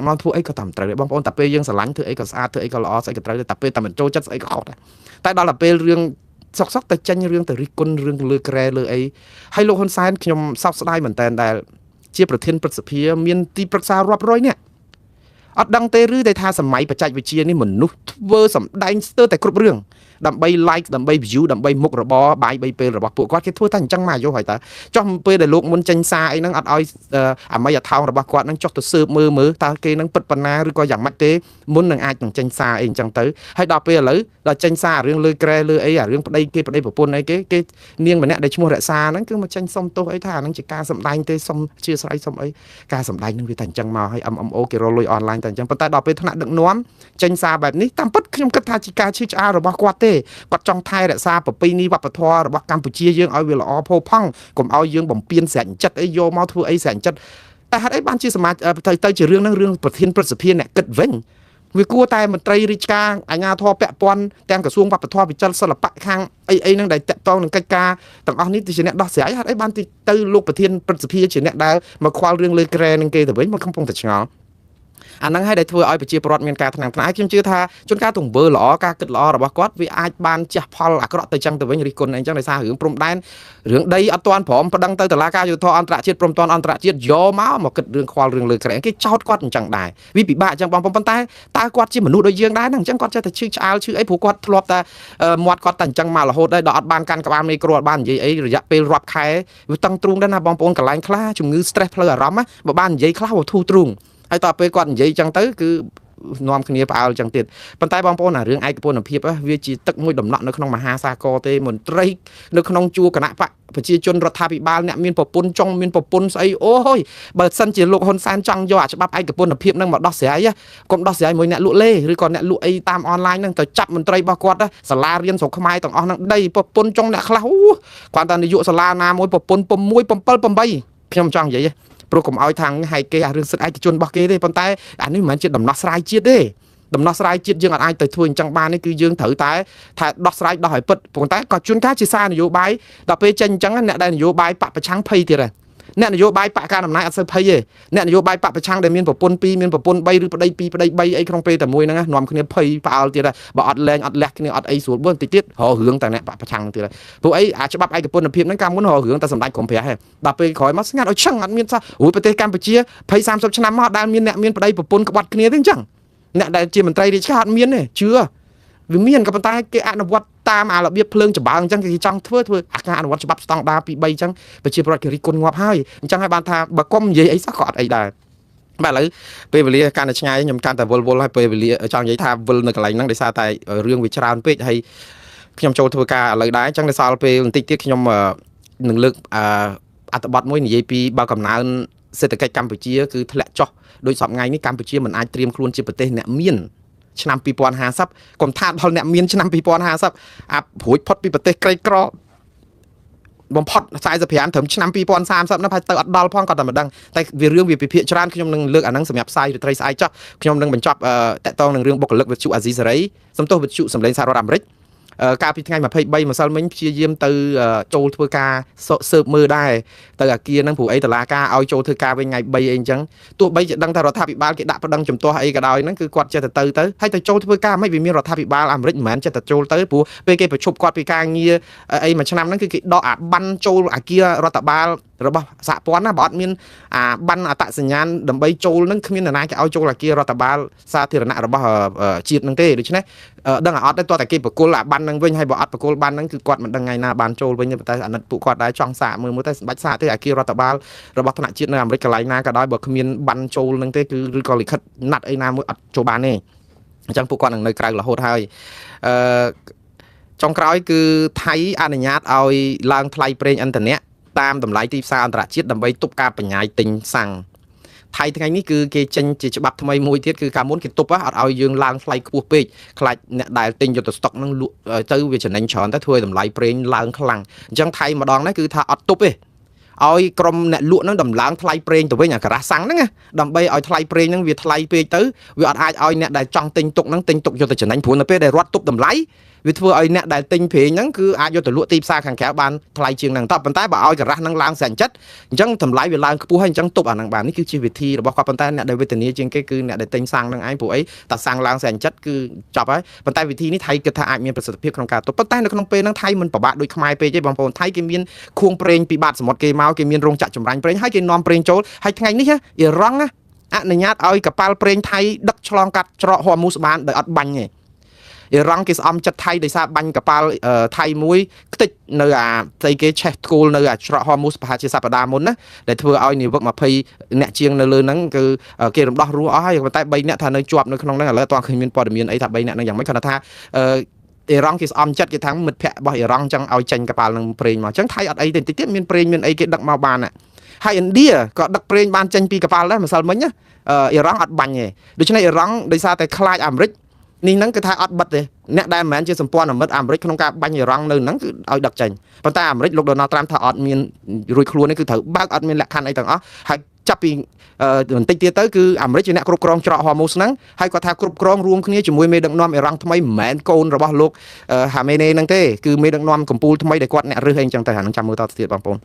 នាំធ្វើអីក៏តាមត្រូវដែរបងប្អូនតែពេលយើងស្រឡាញ់ធ្វើអីក៏ស្អាតធ្វើអីក៏ល្អស្អីក៏ត្រូវតែពេលតែមិនចូលចិត្តស្អីក៏ខុសដែរតែដល់តែពេលរឿងសុកតែចេញរឿងទៅរិះគន់រឿងលើក្រែលើអីហើយលោកហ៊ុនសែនខ្ញុំសោកស្ដាយមែនតើដែលជាប្រធានព្រឹទ្ធសភាមានទីប្រឹក្សារាប់រយនាក់អត់ដឹងទេឬតែថាសម័យបច្ចេកវិទ្យានេះមនុស្សធ្វើសម្ដែងស្ទើរតែគ្រប់រឿងដើម្បី like ដើម្បី view ដើម្បីមុខរបរបាយ3ពេលរបស់ពួកគាត់គេធ្វើតែអញ្ចឹងមកយកហើយតើចុះពេលដែលលោកមុនចេញសារអីហ្នឹងអត់ឲ្យអាមីអថោងរបស់គាត់ហ្នឹងចុះទៅស៊ើបមើលតើគេនឹងពិតប៉ុណ្ណាឬក៏យ៉ាងម៉េចទេមុននឹងអាចនឹងចេញសារអីអញ្ចឹងទៅហើយដល់ពេលឥឡូវដល់ចេញសាររឿងលើក្រែលើអីអារឿងប្តីគេប្តីប្រពន្ធអីគេនាងម្នាក់ដែលឈ្មោះរក្សាហ្នឹងគឺមកចេញសុំទោសអីថាអាហ្នឹងជាការសម្ដែងទេសុំជាស្រ័យសុំអីការសម្ដែងហ្នឹងវាតែអញ្ចឹងមកហើយ MMO គេរលួយអនឡាញតែអញ្ចឹងប៉ុន្តែដល់ពេលថ្នាក់ដឹកនាំចេញសារបែបនេះតាមពិតខ្ញុំគិតថាជាការឈឺឆ្អាលរបស់គាត់ទេគាត់ចង់ថែរក្សាប្រពៃណីវប្បធម៌របស់កម្ពុជាយើងឲ្យវាល្អផូរផង់កុំឲ្យយើងបំពេញស្រាច់ចិត្តអីយកមកធ្វើអីស្រាច់ចិត្តតែហេតុអីបានជាសមាជទៅជារឿងហ្នឹងរឿងប្រធានព្រឹទ្ធសភាអ្នកគិតវិញវាគួរតែមន្ត្រីរាជការអាជ្ញាធរពាក់ព័ន្ធទាំងក្រសួងវប្បធម៌វិចិត្រសិល្បៈខាងអីហ្នឹងដែលតាក់ទងនឹងកិច្ចការទាំងអស់នេះជាអ្នកដោះស្រាយហេតុអីបានទៅលោកប្រធានព្រឹទ្ធសភាជាអ្នកដែលមកខ្វល់រឿងលើក្រែនឹងគេទៅវិញមកកំពុងតែឆ្ងល់អាហ្នឹងហើយដែលធ្វើឲ្យប្រជាពលរដ្ឋមានការថ្នាំងថ្នាក់ខ្ញុំជឿថាជួនកាលទង្វើល្អការគិតល្អរបស់គាត់វាអាចបានជះផលអាក្រក់ទៅចឹងទៅវិញរិះគន់អីចឹងដោយសាររឿងព្រំដែនរឿងដីអត់ទាន់ព្រមប្តឹងទៅតុលាការយុត្តិធម៌អន្តរជាតិព្រមទាន់អន្តរជាតិយកមកគិតរឿងខ្វល់រឿងលើក្រែគេចោទគាត់អញ្ចឹងដែរវាពិបាកអញ្ចឹងបងប៉ុន្តែតើគាត់ជាមនុស្សដូចយើងដែរហ្នឹងអញ្ចឹងគាត់ចេះតែឈឺឆ្អាលឈឺអីព្រោះគាត់ធ្លាប់តែមាត់គាត់តែអញ្ចឹងមករហូតដល់អត់បានកាន់ក្បាលមេក្រូអត់បាននិយាយអីរយៈពេលរាប់ខែវាតឹងទ្រូងដែរណាបងប្អូនកន្លែងខ្លះជំងឺ stress ផ្លូវអារម្មណ៍បើបាននិយាយខ្លះវាធូរទ្រូងហើយតទៅពេលគាត់និយាយចឹងទៅគឺនាំគ្នាផ្អើលចឹងទៀតប៉ុន្តែបងប្អូនអារឿងឯកពលភាពវាជាទឹកមួយដំណក់នៅក្នុងមហាសាគរទេមន្ត្រីនៅក្នុងជួរគណៈបកប្រជាជនរដ្ឋាភិបាលអ្នកមានប្រពន្ធចង់មានប្រពន្ធស្អីអូយបើសិនជាលោកហ៊ុនសែនចង់យកអាច្បាប់ឯកពលភាពនឹងមកដោះស្រាយកុំដោះស្រាយមួយអ្នកលក់លេឬក៏អ្នកលក់អីតាមអនឡាញហ្នឹងទៅចាប់មន្ត្រីរបស់គាត់សាលារៀនស្រុកខ្មែរទាំងអស់ហ្នឹងដីប្រពន្ធចង់អ្នកខ្លះអូគាត់តែនាយកសាលាណាមួយប្រពន្ធ6 7 8ខ្ញុំចង់និយាយព្រោះកុំឲ្យខាងហែកគេអារឿងសិទ្ធិឯកជនរបស់គេទេប៉ុន្តែអានេះមិនមែនជាដំណោះស្រាយជាតិទេ ដំណោះស្រាយជាតិយើងអាចទៅធ្វើអញ្ចឹងបាននេះគឺយើងត្រូវតែថាដោះស្រាយដោះឲ្យពិតប៉ុន្តែក៏ជួនកាលជាសារនយោបាយដល់ពេលចេញអញ្ចឹងអ្នកដែលនយោបាយបកប្រឆាំងភ័យទៀតហើយអ្នកនយោបាយបកការអំណាចអត់សូវភ័យទេអ្នកនយោបាយបកប្រឆាំងដែលមានប្រពន្ធ2មានប្រពន្ធ3ឬប្តី2ប្តី3អីក្នុងពេលតែមួយហ្នឹងនាំគ្នាភ័យផ្អើលទៀតហើយបើអត់លែងអត់លះគ្នាអត់អីស្រួលបន្តិចទៀតរករឿងតែអ្នកបកប្រឆាំងទៀតហើយព្រោះអីអាច្បាប់ឯកពន្ធភាពហ្នឹងកាលមុនរករឿងតែសម្ដេចក្រមព្រះហើយដល់ពេលក្រោយមកស្ងាត់ឲ្យឆឹងអត់មានសោះអូយប្រទេសកម្ពុជា20 30ឆ្នាំមកដែលមានអ្នកមានប្តីប្រពន្ធក្បត់គ្នាទេអញ្ចឹងអ្នកដែលជាមន្ត្រីរាជការអត់មានទេជឿវាមានក៏ប៉ុន្តែគេអនុវត្តតាមអារបៀបភ្លើងចម្បាំងអញ្ចឹងគេចង់ធ្វើអាការអនុវត្តច្បាប់ស្តង់ដារ2 3អញ្ចឹងប្រជាពលរដ្ឋគេរិះគន់ងាប់ហើយអញ្ចឹងហើយបានថាបើគុំនិយាយអីសោះក៏អត់អីដែរបាទឥឡូវពេលវេលាកាន់តែឆ្ងាយខ្ញុំកាន់តែវល់ហើយពេលវេលាចង់និយាយថាវិលនៅកន្លែងហ្នឹងដោយសារតែរឿងវាច្រើនពេកហើយខ្ញុំចូលធ្វើការឥឡូវដែរអញ្ចឹងដល់សល់ពេលបន្តិចទៀតខ្ញុំនឹងលើកអត្ថបទមួយនិយាយពីបើកំណើនសេដ្ឋកិច្ចកម្ពុជាគឺធ្លាក់ចុះដោយសពថ្ងៃនេះកម្ពុជាមិនអាចត្រៀមខ្លួនជាប្រទេសអ្នកមានឆ្នាំ2050កុំថាដល់អ្នកមានឆ្នាំ2050អាព្រួយផុតពីប្រទេសក្រីក្របំផុត45ត្រឹមឆ្នាំ2030នោះហើយទៅអត់ដល់ផងគាត់តែមិនដឹងតែវារឿងវាពិភាក្សាច្រើនខ្ញុំនឹងលើកអាហ្នឹងសម្រាប់ផ្សាយរាត្រីស្អែកចុះខ្ញុំនឹងបញ្ចប់តកតងនឹងរឿងបុគ្គលិកវិទ្យុអាស៊ីសេរីសំទោសវិទ្យុសម្លេងសហរដ្ឋអាមេរិកកាលពីថ្ងៃ23ម្សិលមិញព្យាយាមទៅចូលធ្វើការស៊ើបមើលដែរទៅអាគារហ្នឹងព្រោះអីតឡាការឲ្យចូលធ្វើការវិញថ្ងៃ3អីអញ្ចឹងទោះបីជាដឹងថារដ្ឋាភិបាលគេដាក់ប្តឹងជំទាស់អីក៏ដោយហ្នឹងគឺគាត់ចេះតែទៅហើយទៅចូលធ្វើការមិនវាមានរដ្ឋាភិបាលអាមេរិកមិនមែនចេះតែចូលទៅព្រោះពេលគេប្រជុំគាត់ពីការងារអីមួយឆ្នាំហ្នឹងគឺគេដកអាប័ណ្ណចូលអាគាររដ្ឋបាលរបស់សហព័ន្ធណាបើអត់មានអាប័ណ្ណអត្តសញ្ញាណដើម្បីចូលហ្នឹងគ្មាននរណាគេឲ្យចូលអាគាររដ្ឋបាលសាធារណៈរបស់ជាតិហ្នឹងទេដូច្នេះដឹងអត់ទេតើតែគេបកគលអាប័ណ្ណហ្នឹងវិញហើយបើអត់បកគលប័ណ្ណហ្នឹងគឺគាត់មិនដឹងថ្ងៃណាបានចូលវិញទេតែអាណិតពួកគាត់ដែរចង់សាកមើលតែសម្បាច់សាកទេអាគាររដ្ឋបាលរបស់ថ្នាក់ជាតិនៅអាមេរិកកន្លែងណាក៏ដោយបើគ្មានប័ណ្ណចូលហ្នឹងទេគឺឬក៏លិខិតណាត់អីណាមួយអត់ចូលបានទេអញ្ចឹងពួកគាត់នឹងនៅក្រៅរហូតហើយចុងក្រោយគឺថៃអនុញ្ញាតឲ្យឡើងថ្លៃប្រេងឥន្ធនៈតាមតម្លៃទីផ្សារអន្តរជាតិដើម្បីទប់ការបញ្ញើទិញសាំងថៃថ្ងៃនេះគឺគេចេញជាច្បាប់ថ្មីមួយទៀតគឺកាលមុនគេទប់អត់ឲ្យយើងឡើងថ្លៃខ្ពស់ពេកខ្លាចអ្នកដែលទិញយកទៅស្តុកនឹងលក់ទៅវាចំណេញច្រើនតែធ្វើតម្លៃប្រេងឡើងខ្លាំងអញ្ចឹងថៃម្ដងនេះគឺថាអត់ទប់ទេឲ្យក្រុមអ្នកលក់នឹងដំឡើងថ្លៃប្រេងទៅវិញអាការ៉ាសាំងហ្នឹងដើម្បីឲ្យថ្លៃប្រេងហ្នឹងវាថ្លៃពេកទៅវាអត់អាចឲ្យអ្នកដែលចង់ទិញទុកហ្នឹងទិញទុកយកទៅចំណេញព្រោះនៅពេលដែលរដ្ឋទប់តម្លៃវាធ្វើឲ្យអ្នកដែលទិញប្រេងហ្នឹងគឺអាចយកទៅលក់ទីផ្សារខាងក្រៅបានថ្លៃជាងហ្នឹងតែប៉ុន្តែបើឲ្យការ៉ាស់ហ្នឹងឡើងស្រាញ់ចិត្តអញ្ចឹងតម្លៃវាឡើងខ្ពស់ហើយអញ្ចឹងទប់អាហ្នឹងបាននេះគឺជាវិធីរបស់គាត់ប៉ុន្តែអ្នកដែលវេទនាជាងគេគឺអ្នកដែលទិញសាំងហ្នឹងឯងព្រោះអីតែសាំងឡើងស្រាញ់ចិត្តគឺចប់ហើយប៉ុន្តែវិធីនេះថៃគិតថាអាចមានប្រសិទ្ធភាពក្នុងការទប់ប៉ុន្តែនៅក្នុងពេលហ្នឹងថៃមិនពិបាកដូចខ្មែរពេកទេបងប្អូនថៃគេមានខួងប្រេងពីបាតសមុទ្រគេមកគេមានរោងចក្រចម្រាញ់ប្រេងហើយគេនាំប្រេងចូលហើយថ្ងៃនេះអ៊ីរ៉ង់អនុញ្ញាតឲ្យកប៉ាល់ប្រេងថៃដឹកឆ្លងកាត់ច្រកហមូសបានដោយអត់បាញ់ទេអ៊ីរ៉ង់គេស្អំចិត្តថៃដោយសារបាញ់កប៉ាល់ថៃមួយខ្ទេចនៅអាស្អីគេឆេះធ្គូលនៅអាច្រកហមូសប្រហែលជាសប្តាហ៍មុនណាដែលធ្វើឲ្យនាវិក20អ្នកជាងនៅលើហ្នឹងគឺគេរំដោះរស់អស់ហើយប៉ុន្តែ3អ្នកថានៅជាប់នៅក្នុងហ្នឹងឥឡូវអត់ទាន់ឃើញមានព័ត៌មានអីថា3អ្នកហ្នឹងយ៉ាងម៉េចគាត់ថាអ៊ីរ៉ង់គេស្អំចិត្តគេថាមិត្តភ័ក្តិរបស់អ៊ីរ៉ង់ចឹងឲ្យចេញកប៉ាល់នឹងប្រេងមកចឹងថៃអត់អីទេតិចទៀតមានប្រេងមានអីគេដឹកមកបានហើយឥណ្ឌាក៏ដឹកប្រេងបានចេញពីកប៉ាល់ដែរម្សិលមិញអ៊ីរ៉ង់អត់បាញ់ទេដូច្នេះអ៊ីរ៉ង់ដោយសារតែខ្លាចអាមេរិកនេះហ្នឹងគឺថាអត់បិទទេអ្នកដែលមិនមែនជាសម្ព័ន្ធមិត្តអាមេរិកក្នុងការបាញ់អ៊ីរ៉ង់នៅហ្នឹងគឺឲ្យដឹកចេញប៉ុន្តែអាមេរិកលោកដូណាល់ត្រាំថាអត់មានរួចខ្លួននេះគឺត្រូវបើកអត់មានលក្ខខណ្ឌអីទាំងអស់ហើយចាប់ពីបន្តិចទៀតទៅគឺអាមេរិកជាអ្នកគ្រប់គ្រងច្រកហមូសហ្នឹងហើយគាត់ថាគ្រប់គ្រងរួមគ្នាជាមួយមេដឹកនាំអ៊ីរ៉ង់ថ្មីមិនមែនកូនរបស់លោកហាមេនេហ្នឹងទេគឺមេដឹកនាំកម្ពុជាថ្មីដែលគាត់អ្នករើសអីចឹងទៅអានឹងចាំមើលតទៅទៀតបងប្អូន